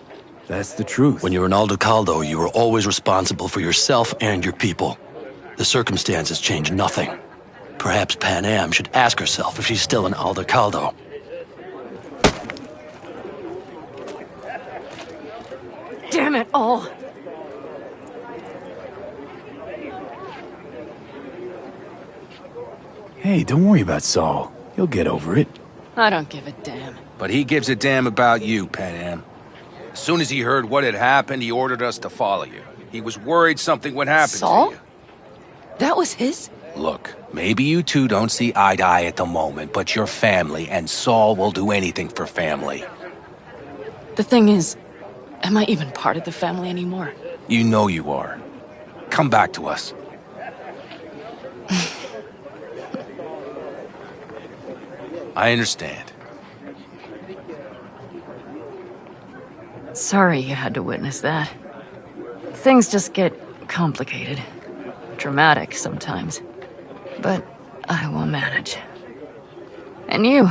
That's the truth. When you're an Aldecaldo, you were always responsible for yourself and your people. The circumstances change nothing. Perhaps Pan Am should ask herself if she's still an Aldecaldo. Damn it all. Hey, don't worry about Saul. He'll get over it. I don't give a damn. But he gives a damn about you, Pan Am. As soon as he heard what had happened, he ordered us to follow you. He was worried something would happen Saul? to you. That was his? Look, maybe you two don't see eye to eye at the moment, but you're family, and Saul will do anything for family. The thing is, am I even part of the family anymore? You know you are. Come back to us. I understand. Sorry you had to witness that. Things just get complicated. Dramatic sometimes. But I will manage. And you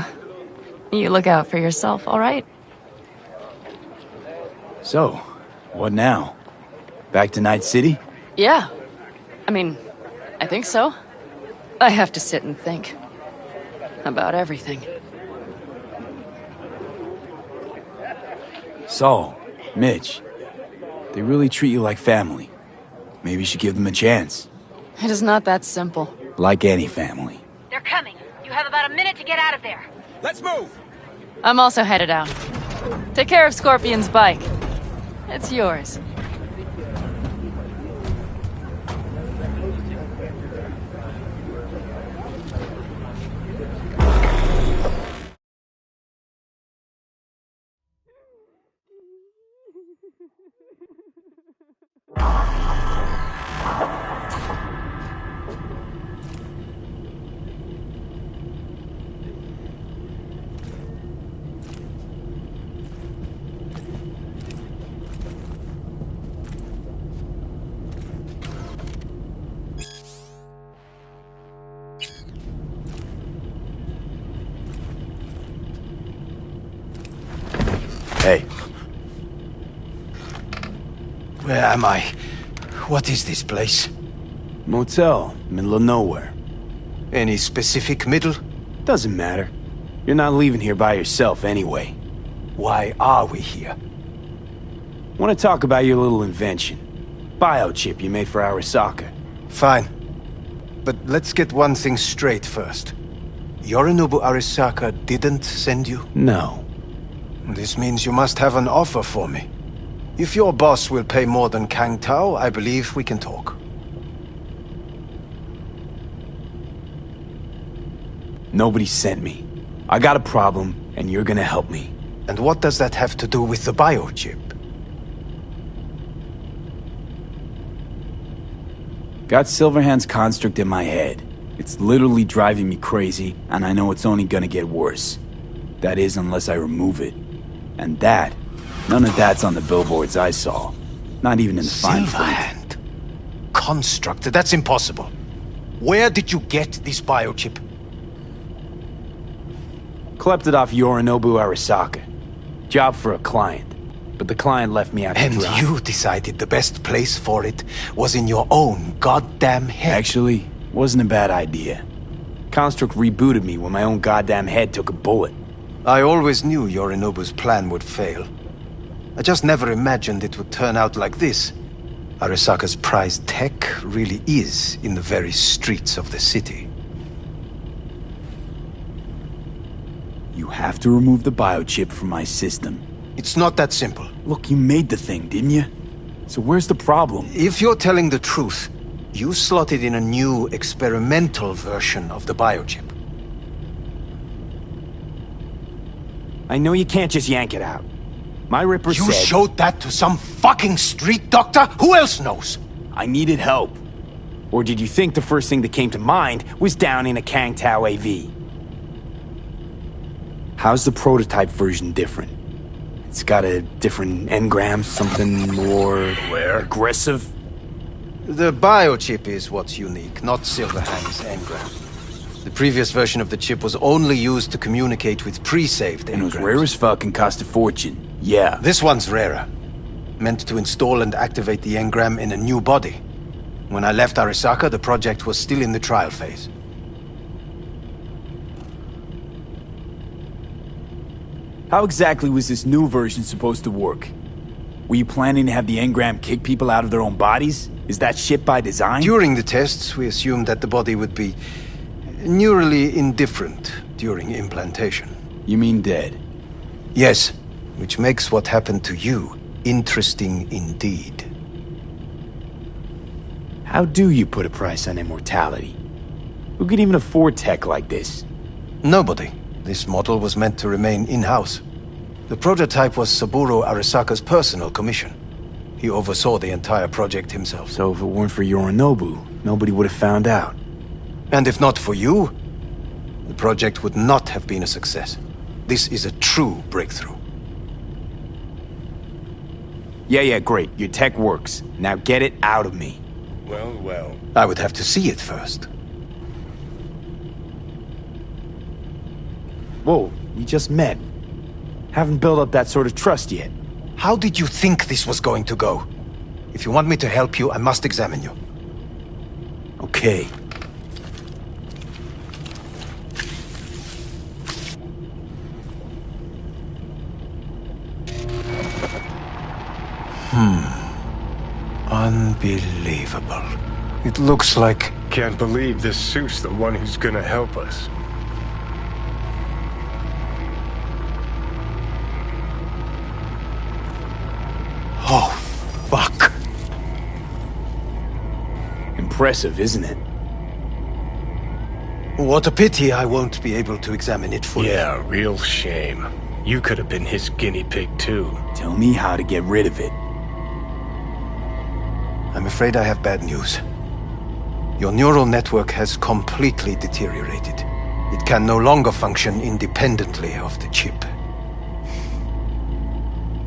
look out for yourself, all right? So, what now? Back to Night City? Yeah. I mean, I think so. I have to sit and think. About everything. Saul, Mitch, they really treat you like family. Maybe you should give them a chance. It is not that simple. Like any family. They're coming. You have about a minute to get out of there. Let's move! I'm also headed out. Take care of Scorpion's bike. It's yours. Hey. Where am I? What is this place? Motel, middle of nowhere. Any specific middle? Doesn't matter. You're not leaving here by yourself anyway. Why are we here? Want to talk about your little invention. Biochip you made for Arasaka. Fine. But let's get one thing straight first. Yorinobu Arasaka didn't send you? No. This means you must have an offer for me. If your boss will pay more than Kang Tao, I believe we can talk. Nobody sent me. I got a problem, and you're gonna help me. And what does that have to do with the biochip? Got Silverhand's construct in my head. It's literally driving me crazy, and I know it's only gonna get worse. That is, unless I remove it. And that, none of that's on the billboards I saw. Not even in the fine print. Silverhand? Construct? That's impossible. Where did you get this biochip? Klept it off Yorinobu Arasaka. Job for a client. But the client left me out to And dry. you decided the best place for it was in your own goddamn head. Actually, wasn't a bad idea. Construct rebooted me when my own goddamn head took a bullet. I always knew Yorinobu's plan would fail. I just never imagined it would turn out like this. Arasaka's prized tech really is in the very streets of the city. You have to remove the biochip from my system. It's not that simple. Look, you made the thing, didn't you? So where's the problem? If you're telling the truth, you slotted in a new experimental version of the biochip. I know you can't just yank it out. My Ripper said... You showed that to some fucking street doctor? Who else knows? I needed help. Or did you think the first thing that came to mind was down in a Kang Tao AV? How's the prototype version different? It's got a different engram, something more... aggressive? The biochip is what's unique, not Silverhand's engram. The previous version of the chip was only used to communicate with pre-saved And it was engrams. rare as fuck and cost a fortune. Yeah. This one's rarer. Meant to install and activate the engram in a new body. When I left Arasaka, the project was still in the trial phase. How exactly was this new version supposed to work? Were you planning to have the engram kick people out of their own bodies? Is that shit by design? During the tests, we assumed that the body would be neurally indifferent during implantation. You mean dead? Yes, which makes what happened to you interesting indeed. How do you put a price on immortality? Who could even afford tech like this? Nobody. This model was meant to remain in-house. The prototype was Saburo Arisaka's personal commission. He oversaw the entire project himself. So if it weren't for Yorinobu, nobody would have found out. And if not for you, the project would not have been a success. This is a true breakthrough. Yeah, great. Your tech works. Now get it out of me. Well. I would have to see it first. Whoa, we just met. Haven't built up that sort of trust yet. How did you think this was going to go? If you want me to help you, I must examine you. Okay. Unbelievable. It looks like... Can't believe this suit's the one who's gonna help us. Oh, fuck. Impressive, isn't it? What a pity I won't be able to examine it fully. Yeah, real shame. You could have been his guinea pig too. Tell me how to get rid of it. I'm afraid I have bad news. Your neural network has completely deteriorated. It can no longer function independently of the chip.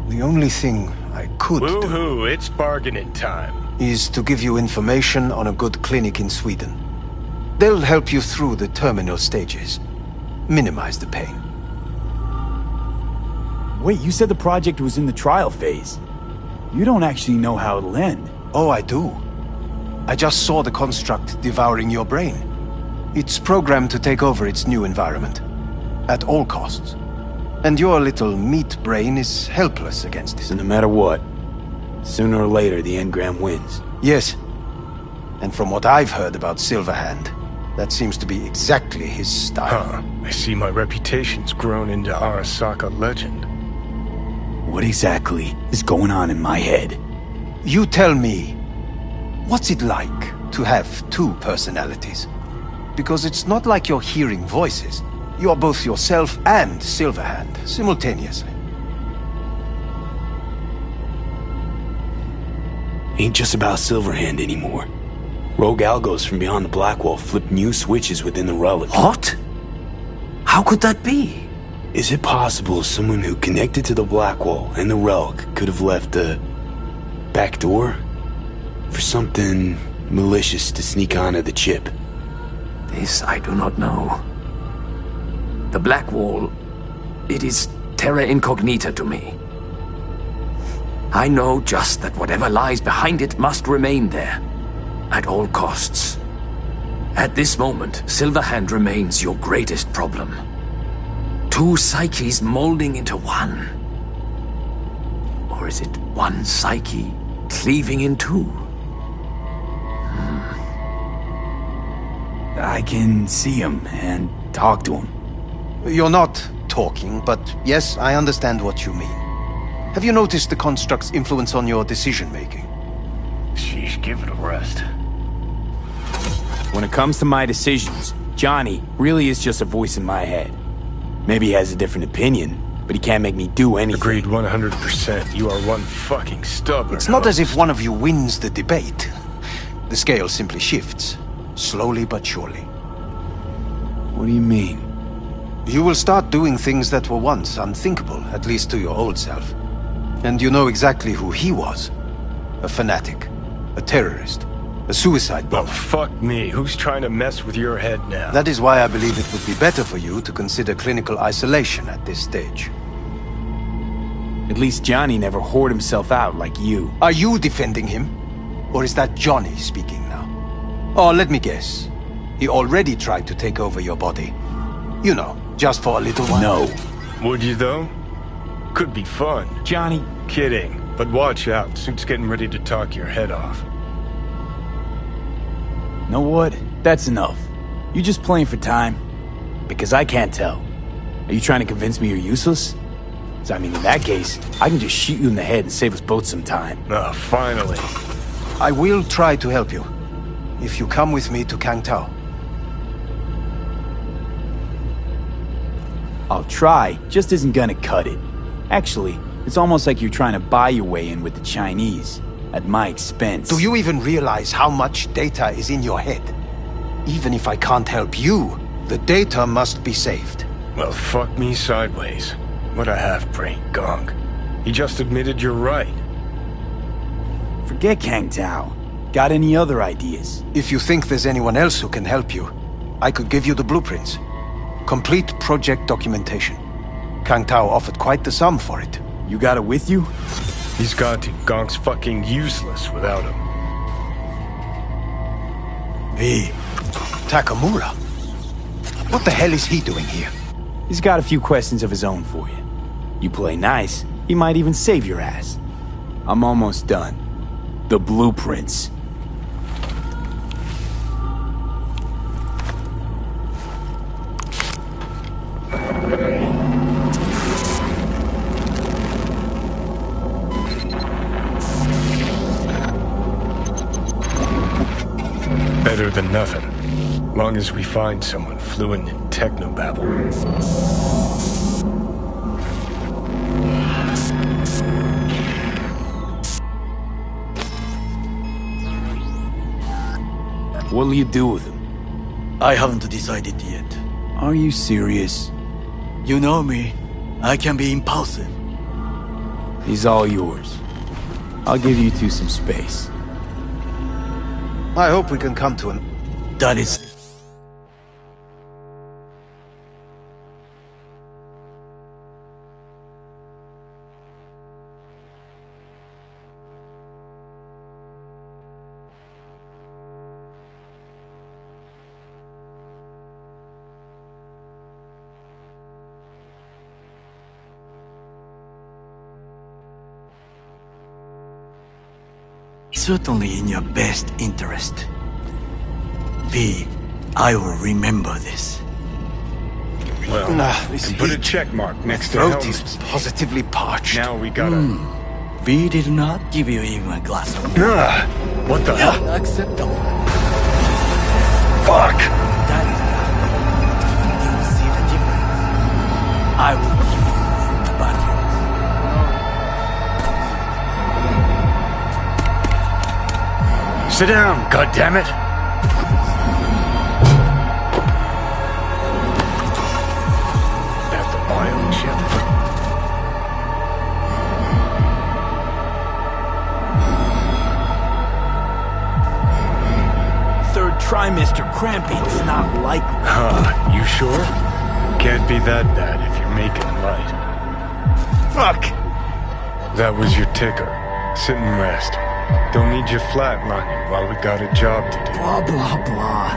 The only thing I could Woohoo, it's bargaining time. is to give you information on a good clinic in Sweden. They'll help you through the terminal stages. Minimize the pain. Wait, you said the project was in the trial phase. You don't actually know how it'll end. Oh, I do. I just saw the construct devouring your brain. It's programmed to take over its new environment. At all costs. And your little meat brain is helpless against it. So no matter what, sooner or later the engram wins. Yes. And from what I've heard about Silverhand, that seems to be exactly his style. Huh. I see my reputation's grown into Arasaka legend. What exactly is going on in my head? You tell me, what's it like to have two personalities? Because it's not like you're hearing voices. You're both yourself and Silverhand, simultaneously. Ain't just about Silverhand anymore. Rogue Algos from beyond the Blackwall flipped new switches within the relic. What? How could that be? Is it possible someone who connected to the Blackwall and the relic could have left a back door for something malicious to sneak onto the chip? This I do not know. The Blackwall, it is terra incognita to me. I know just that whatever lies behind it must remain there, at all costs. At this moment, Silverhand remains your greatest problem. Two psyches molding into one. Or is it one psyche cleaving in two? I can see him and talk to him. You're not talking, but yes, I understand what you mean. Have you noticed the construct's influence on your decision-making? Sheesh, give it a rest. When it comes to my decisions, Johnny really is just a voice in my head. Maybe he has a different opinion, but he can't make me do anything. Agreed 100%. You are one fucking stubborn. It's not as if one of you wins the debate. The scale simply shifts, slowly but surely. What do you mean? You will start doing things that were once unthinkable, at least to your old self. And you know exactly who he was. A fanatic, a terrorist, a suicide bomber. Oh, fuck me. Who's trying to mess with your head now? That is why I believe it would be better for you to consider clinical isolation at this stage. At least Johnny never whored himself out like you. Are you defending him? Or is that Johnny speaking now? Oh, let me guess. He already tried to take over your body. You know, just for a little while. No. Would you, though? Could be fun. Johnny. Kidding. But watch out. Suit's getting ready to talk your head off. Know what? That's enough. You just playing for time? Because I can't tell. Are you trying to convince me you're useless? So, I mean, in that case, I can just shoot you in the head and save us both some time. Oh, finally. I will try to help you. If you come with me to Kang Tao. I'll try just isn't gonna cut it. Actually, it's almost like you're trying to buy your way in with the Chinese, at my expense. Do you even realize how much data is in your head? Even if I can't help you, the data must be saved. Well, fuck me sideways. What a half-brain gong. He just admitted you're right. Forget Kang Tao. Got any other ideas? If you think there's anyone else who can help you, I could give you the blueprints. Complete project documentation. Kang Tao offered quite the sum for it. You got it with you? He's got to. Gong's fucking useless without him. V. Takamura? What the hell is he doing here? He's got a few questions of his own for you. You play nice, he might even save your ass. I'm almost done. The blueprints. Better than nothing. Long as we find someone fluent in technobabble. What'll you do with him? I haven't decided yet. Are you serious? You know me. I can be impulsive. He's all yours. I'll give you two some space. I hope we can come to an... That is... Certainly in your best interest. V, I will remember this. Well, we can put a check mark next to throat Helm's. is positively parched. Now we gotta... V did not give you even a glass of water. What the hell? Unacceptable. Fuck! That is not... You see the difference? I will give you but Sit down, goddammit! At the biochip. Third trimester cramping's not likely. Huh, you sure? Can't be that bad if you're making light. Fuck! That was your ticker. Sit and rest. Don't need you flatlining while we got a job to do. Blah, blah, blah.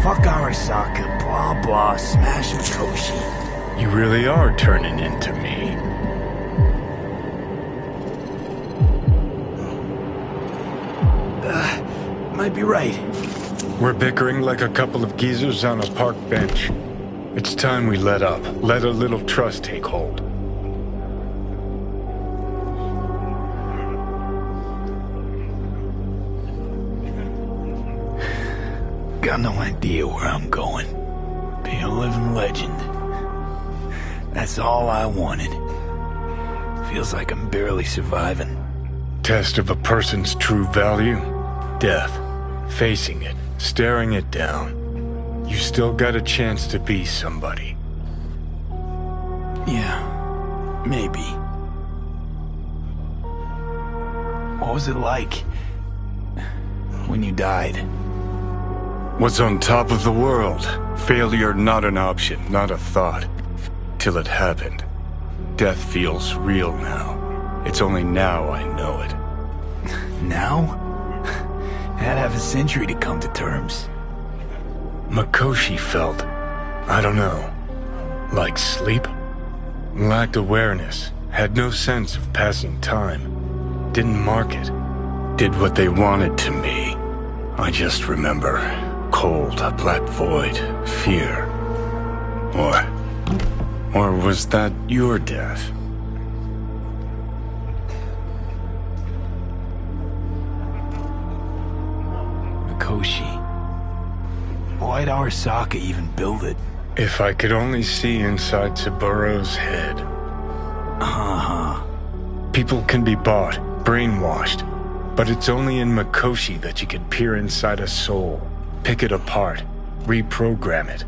Fuck Arasaka. Blah, blah. Smash Mikoshi. You really are turning into me. Might be right. We're bickering like a couple of geezers on a park bench. It's time we let up. Let a little trust take hold. Got no idea where I'm going. Be a living legend. That's all I wanted. Feels like I'm barely surviving. Test of a person's true value? Death. Facing it. Staring it down. You still got a chance to be somebody. Yeah. Maybe. What was it like when you died? Was on top of the world. Failure not an option, not a thought. Till it happened. Death feels real now. It's only now I know it. Now? Had half a century to come to terms. Mikoshi felt, I don't know, like sleep? Lacked awareness, had no sense of passing time. Didn't mark it. Did what they wanted to me. I just remember cold, black void, fear. Or was that your death? Mikoshi. Why'd Arasaka even build it? If I could only see inside Saburo's head. People can be bought, brainwashed, but it's only in Mikoshi that you can peer inside a soul, pick it apart, reprogram it.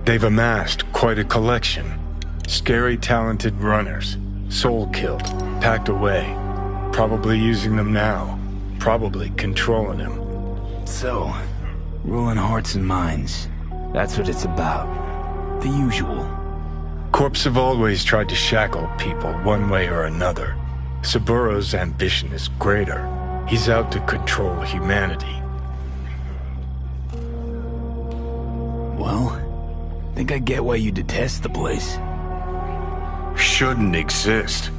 They've amassed quite a collection. Scary talented runners, soul killed, packed away, probably using them now, probably controlling them. So, ruling hearts and minds, that's what it's about. The usual. Corps have always tried to shackle people one way or another. Saburo's ambition is greater. He's out to control humanity. Well, think I get why you detest the place. Shouldn't exist.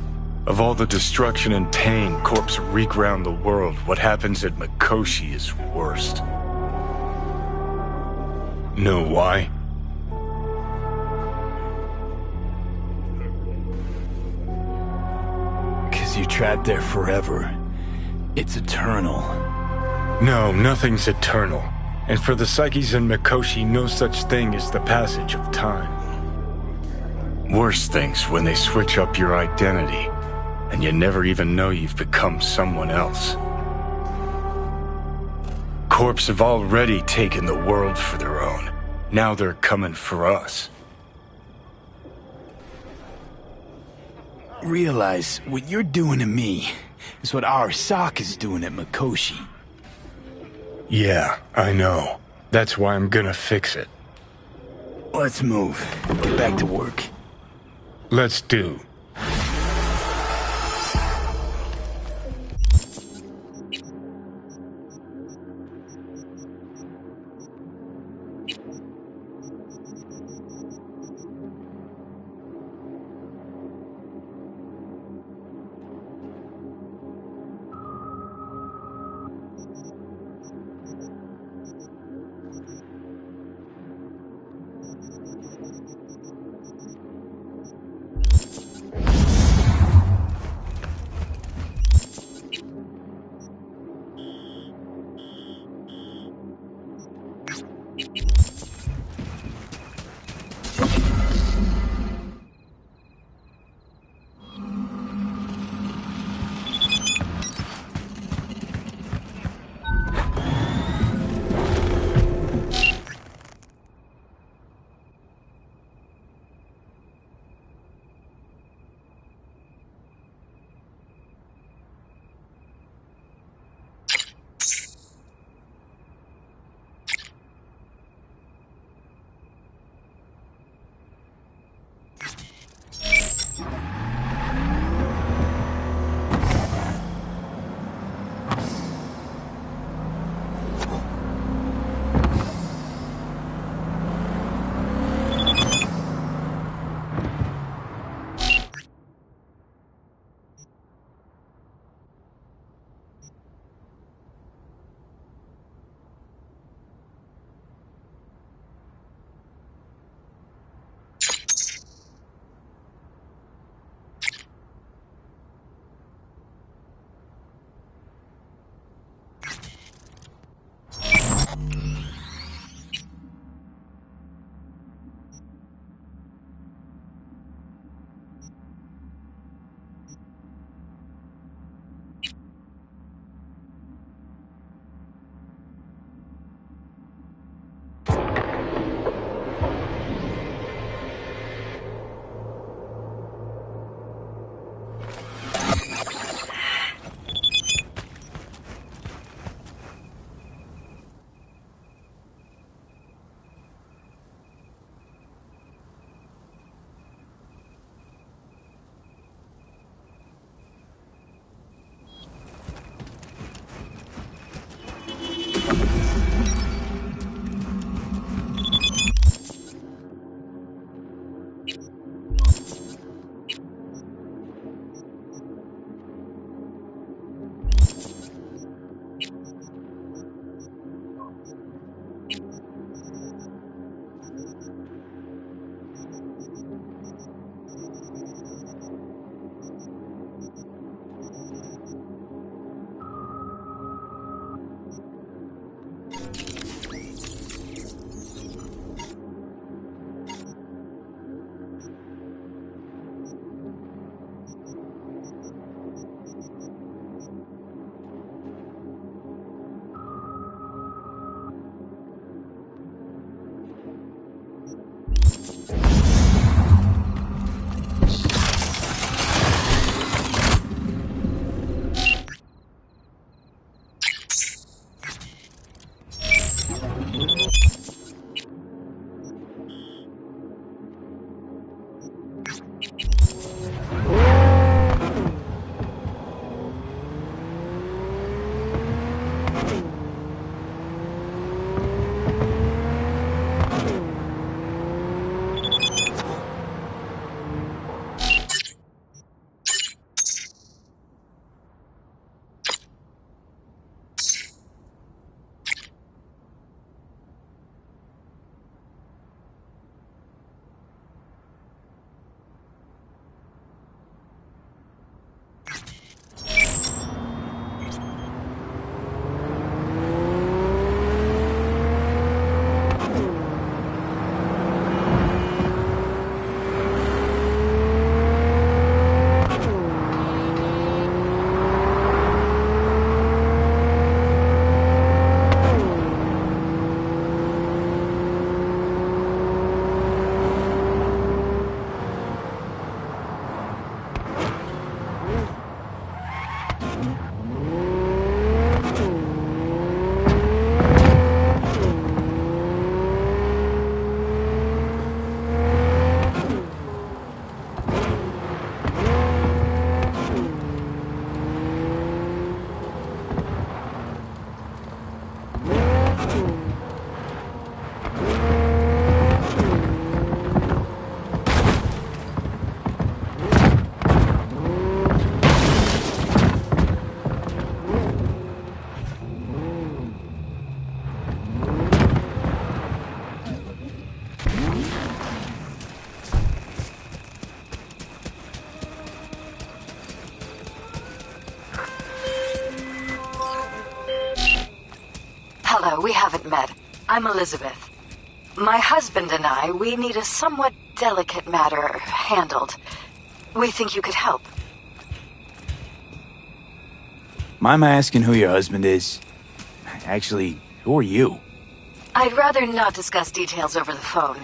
Of all the destruction and pain Corps wreak round the world, what happens at Mikoshi is worst. Know why? You're trapped there forever. It's eternal. No, nothing's eternal. And for the psyches in Mikoshi, no such thing as the passage of time. Worse things when they switch up your identity, and you never even know you've become someone else. Corps have already taken the world for their own. Now they're coming for us. Realize what you're doing to me is what Arasaka's doing at Mikoshi. Yeah, I know. That's why I'm gonna fix it. Let's move. Get back to work. Let's do. Hello, we haven't met. I'm Elizabeth. My husband and I, we need a somewhat delicate matter handled. We think you could help. Mind my asking who your husband is? Actually, who are you? I'd rather not discuss details over the phone.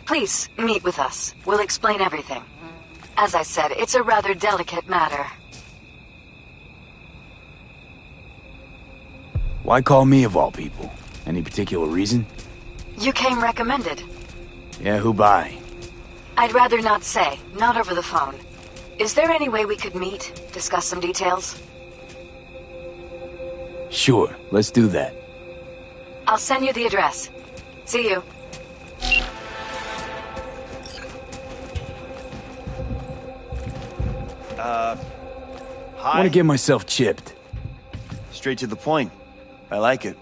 Please, meet with us. We'll explain everything. As I said, it's a rather delicate matter. Why call me of all people? Any particular reason? You came recommended. Yeah, who by? I'd rather not say, not over the phone. Is there any way we could meet, discuss some details? Sure, let's do that. I'll send you the address. See you. I want to get myself chipped. Straight to the point. I like it.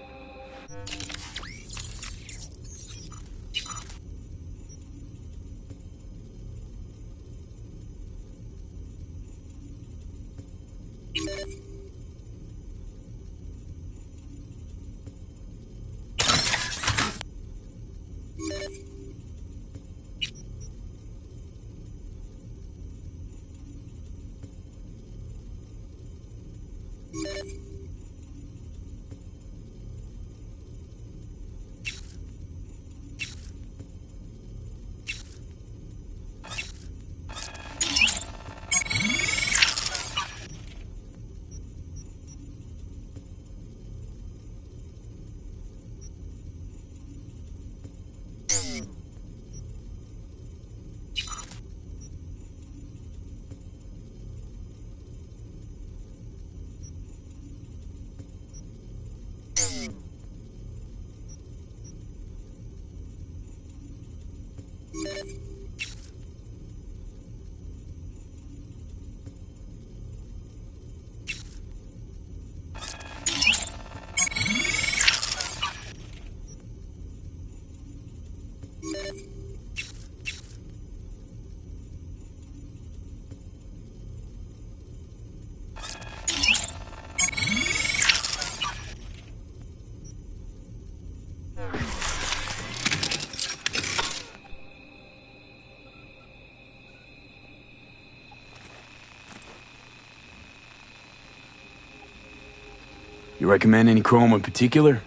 You recommend any chrome in particular?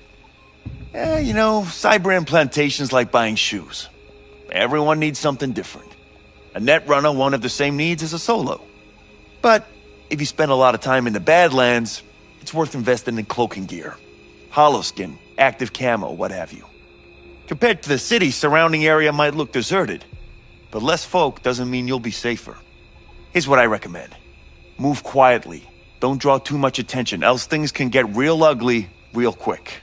You know, cyber implantation's like buying shoes. Everyone needs something different. A net runner won't have the same needs as a solo. But if you spend a lot of time in the Badlands, it's worth investing in cloaking gear. Hollow skin, active camo, what have you. Compared to the city, surrounding area might look deserted. But less folk doesn't mean you'll be safer. Here's what I recommend. Move quietly. Don't draw too much attention, else things can get real ugly real quick.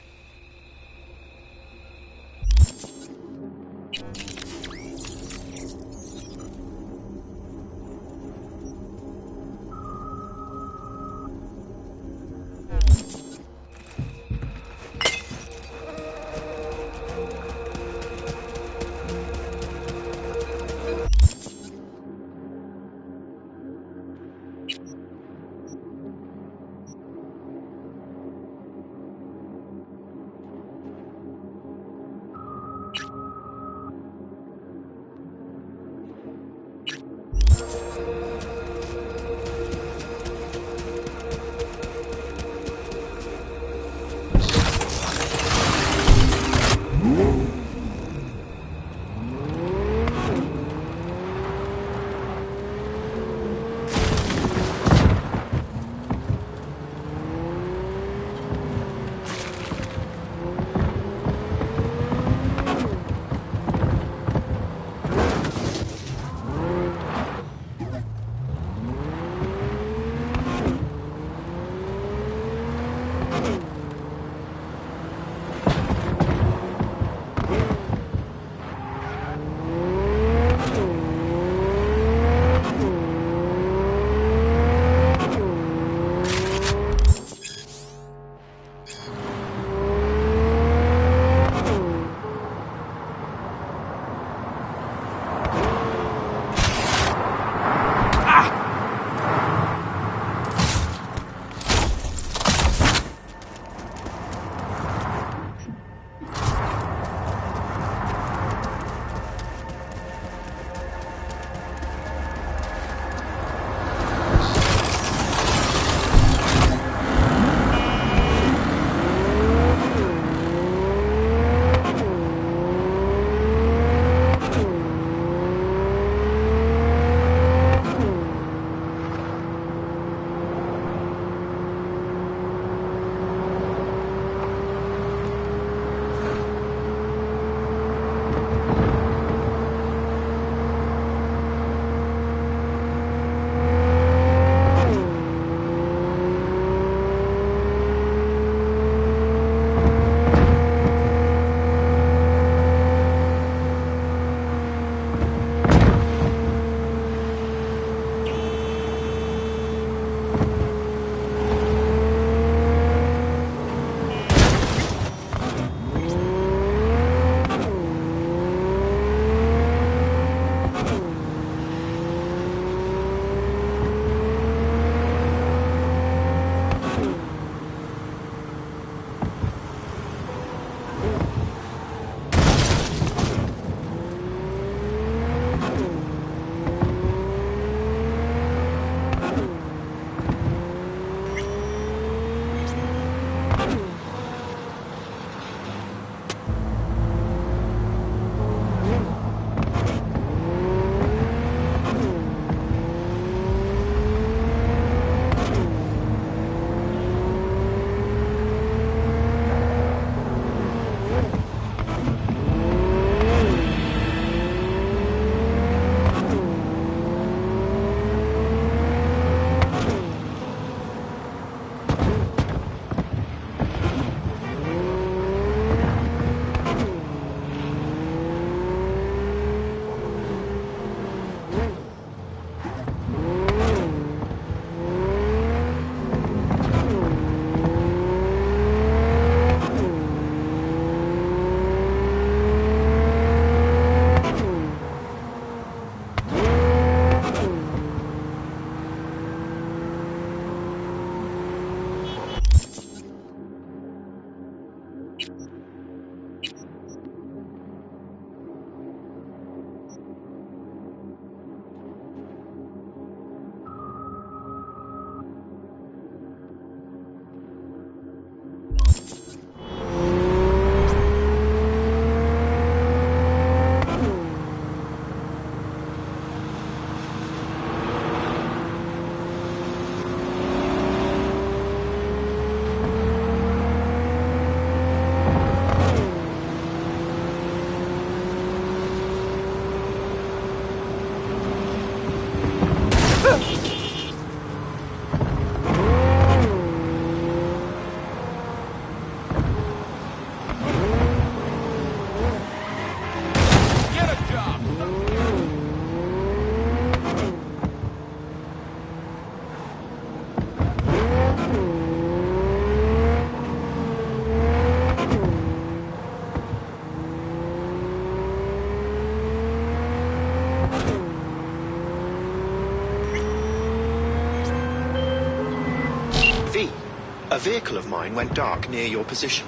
vehicle of mine went dark near your position.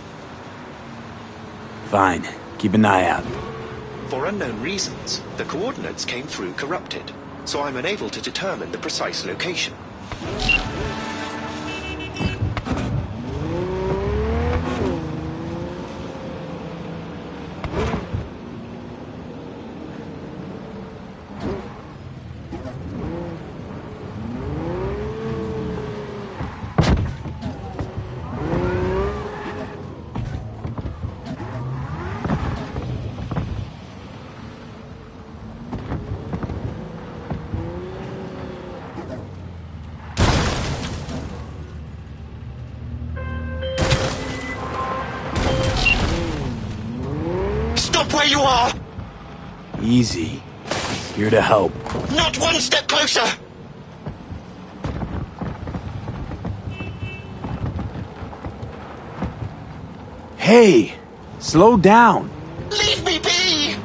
Fine. Keep an eye out. For unknown reasons, the coordinates came through corrupted, so I'm unable to determine the precise location. Stop where you are! Easy. Here to help. Not one step closer! Hey! Slow down! Leave me be!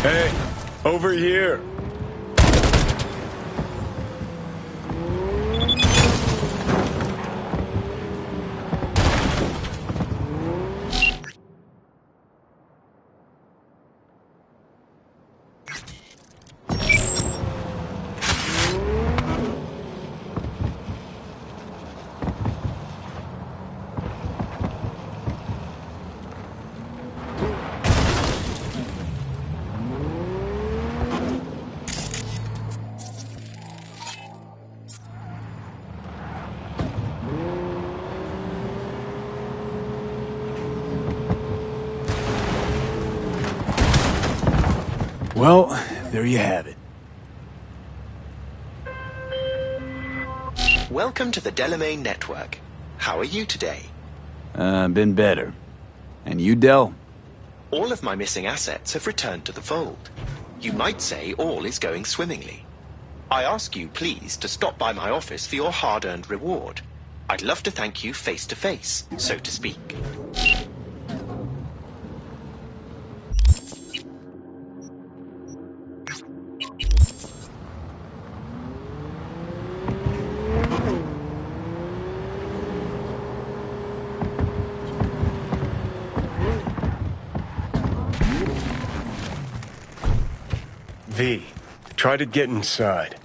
Hey, over here. Well, there you have it. Welcome to the Delamain Network. How are you today? Been better. And you, Del? All of my missing assets have returned to the fold. You might say all is going swimmingly. I ask you, please, to stop by my office for your hard-earned reward. I'd love to thank you face to face, so to speak. V, try to get inside.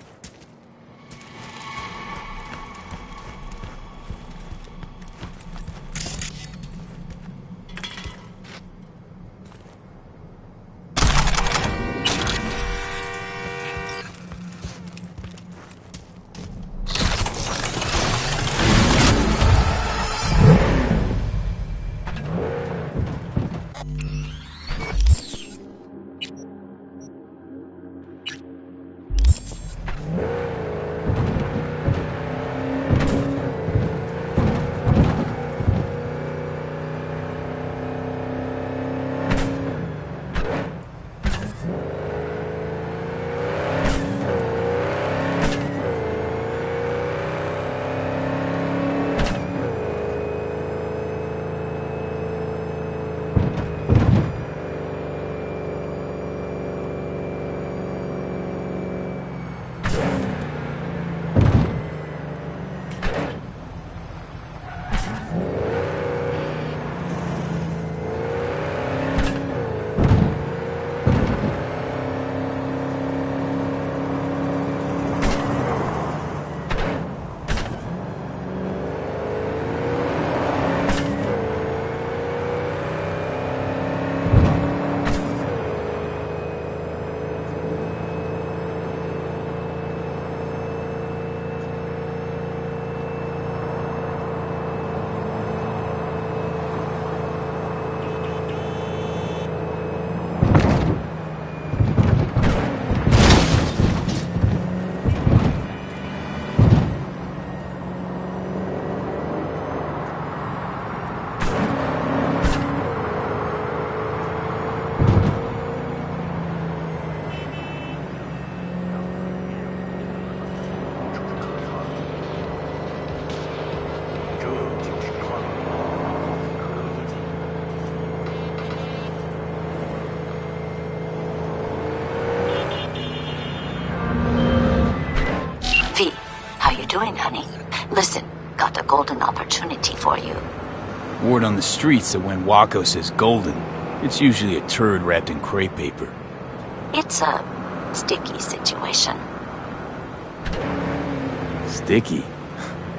Word on the streets that when Wako says golden, it's usually a turd wrapped in crepe paper. It's a sticky situation. Sticky?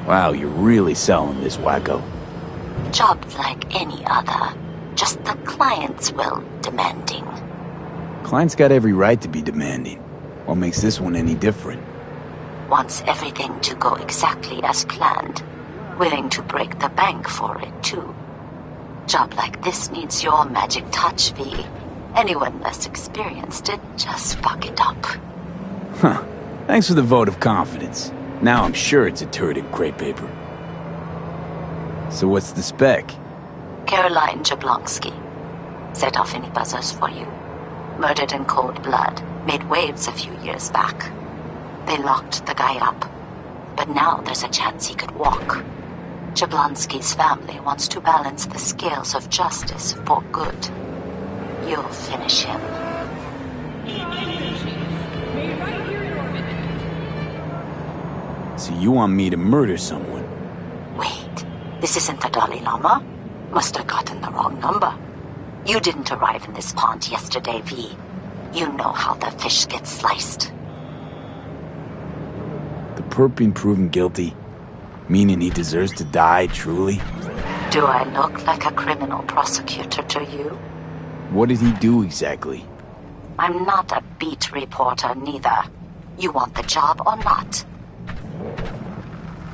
Wow, you're really selling this, Wacko. Jobs like any other. Just the client's will demanding. Client's got every right to be demanding. What makes this one any different? Wants everything to go exactly as planned. Willing to break the bank for it, too. Job like this needs your magic touch, V. Anyone less experienced it, just fuck it up. Huh. Thanks for the vote of confidence. Now I'm sure it's a turd in crepe paper. So what's the spec? Caroline Jablonski. Set off any buzzers for you. Murdered in cold blood. Made waves a few years back. They locked the guy up. But now there's a chance he could walk. Jablonski's family wants to balance the scales of justice for good. You'll finish him. So you want me to murder someone? Wait, this isn't the Dalai Lama? Must have gotten the wrong number. You didn't arrive in this pond yesterday, V. You know how the fish gets sliced. The perp being proven guilty? Meaning he deserves to die, truly? Do I look like a criminal prosecutor to you? What did he do exactly? I'm not a beat reporter, neither. You want the job or not?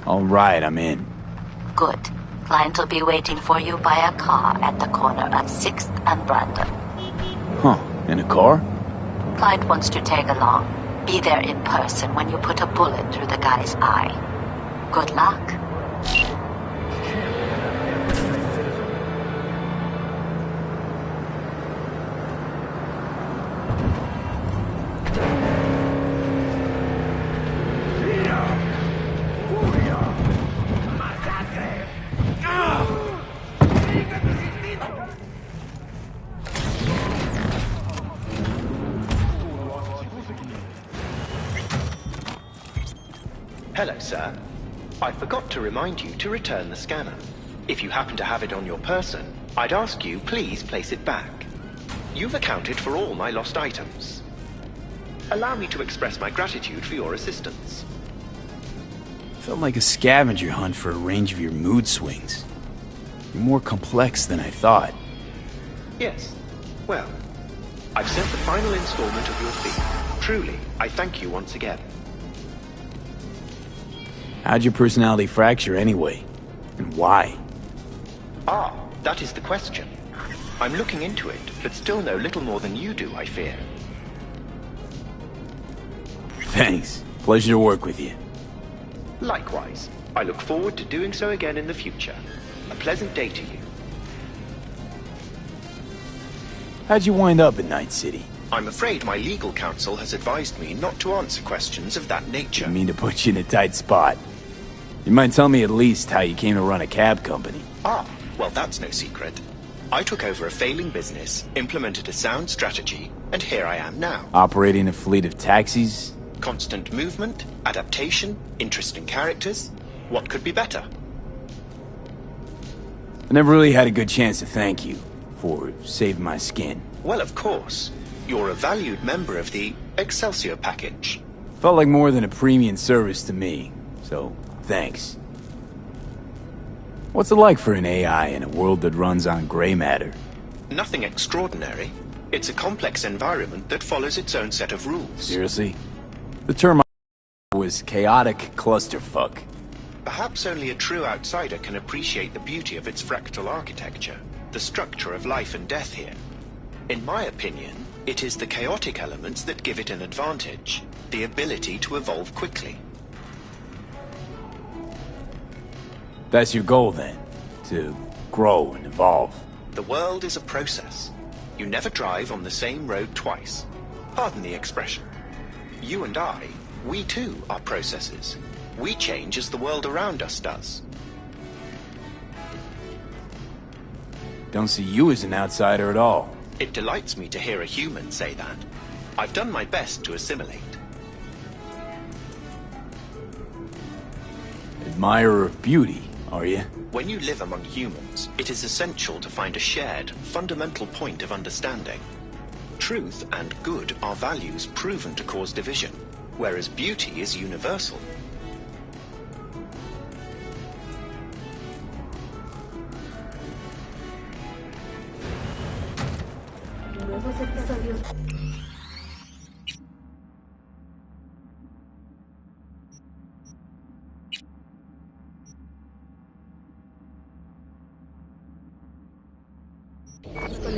All right, I'm in. Good. Client will be waiting for you by a car at the corner of 6th and Brandon. Huh, in a car? Client wants to tag along. Be there in person when you put a bullet through the guy's eye. Good luck. Hello, sir. I forgot to remind you to return the scanner. If you happen to have it on your person, I'd ask you please place it back. You've accounted for all my lost items. Allow me to express my gratitude for your assistance. Felt like a scavenger hunt for a range of your mood swings. You're more complex than I thought. Yes. Well, I've sent the final installment of your fee. Truly, I thank you once again. How'd your personality fracture anyway? And why? Ah, that is the question. I'm looking into it, but still know little more than you do, I fear. Thanks. Pleasure to work with you. Likewise. I look forward to doing so again in the future. A pleasant day to you. How'd you wind up in Night City? I'm afraid my legal counsel has advised me not to answer questions of that nature. Didn't mean to put you in a tight spot. You might tell me at least how you came to run a cab company. Ah, well that's no secret. I took over a failing business, implemented a sound strategy, and here I am now. Operating a fleet of taxis? Constant movement, adaptation, interesting characters. What could be better? I never really had a good chance to thank you for saving my skin. Well, of course. You're a valued member of the Excelsior package. Felt like more than a premium service to me, so thanks. What's it like for an AI in a world that runs on gray matter? Nothing extraordinary. It's a complex environment that follows its own set of rules. Seriously? The term I was chaotic clusterfuck. Perhaps only a true outsider can appreciate the beauty of its fractal architecture, the structure of life and death here. In my opinion, it is the chaotic elements that give it an advantage, the ability to evolve quickly. That's your goal then? To grow and evolve? The world is a process. You never drive on the same road twice. Pardon the expression. You and I, we too are processes. We change as the world around us does. Don't see you as an outsider at all. It delights me to hear a human say that. I've done my best to assimilate. Admirer of beauty, Are you? When you live among humans, it is essential to find a shared, fundamental point of understanding. Truth and good are values proven to cause division, whereas beauty is universal. Nuevos episodios. Con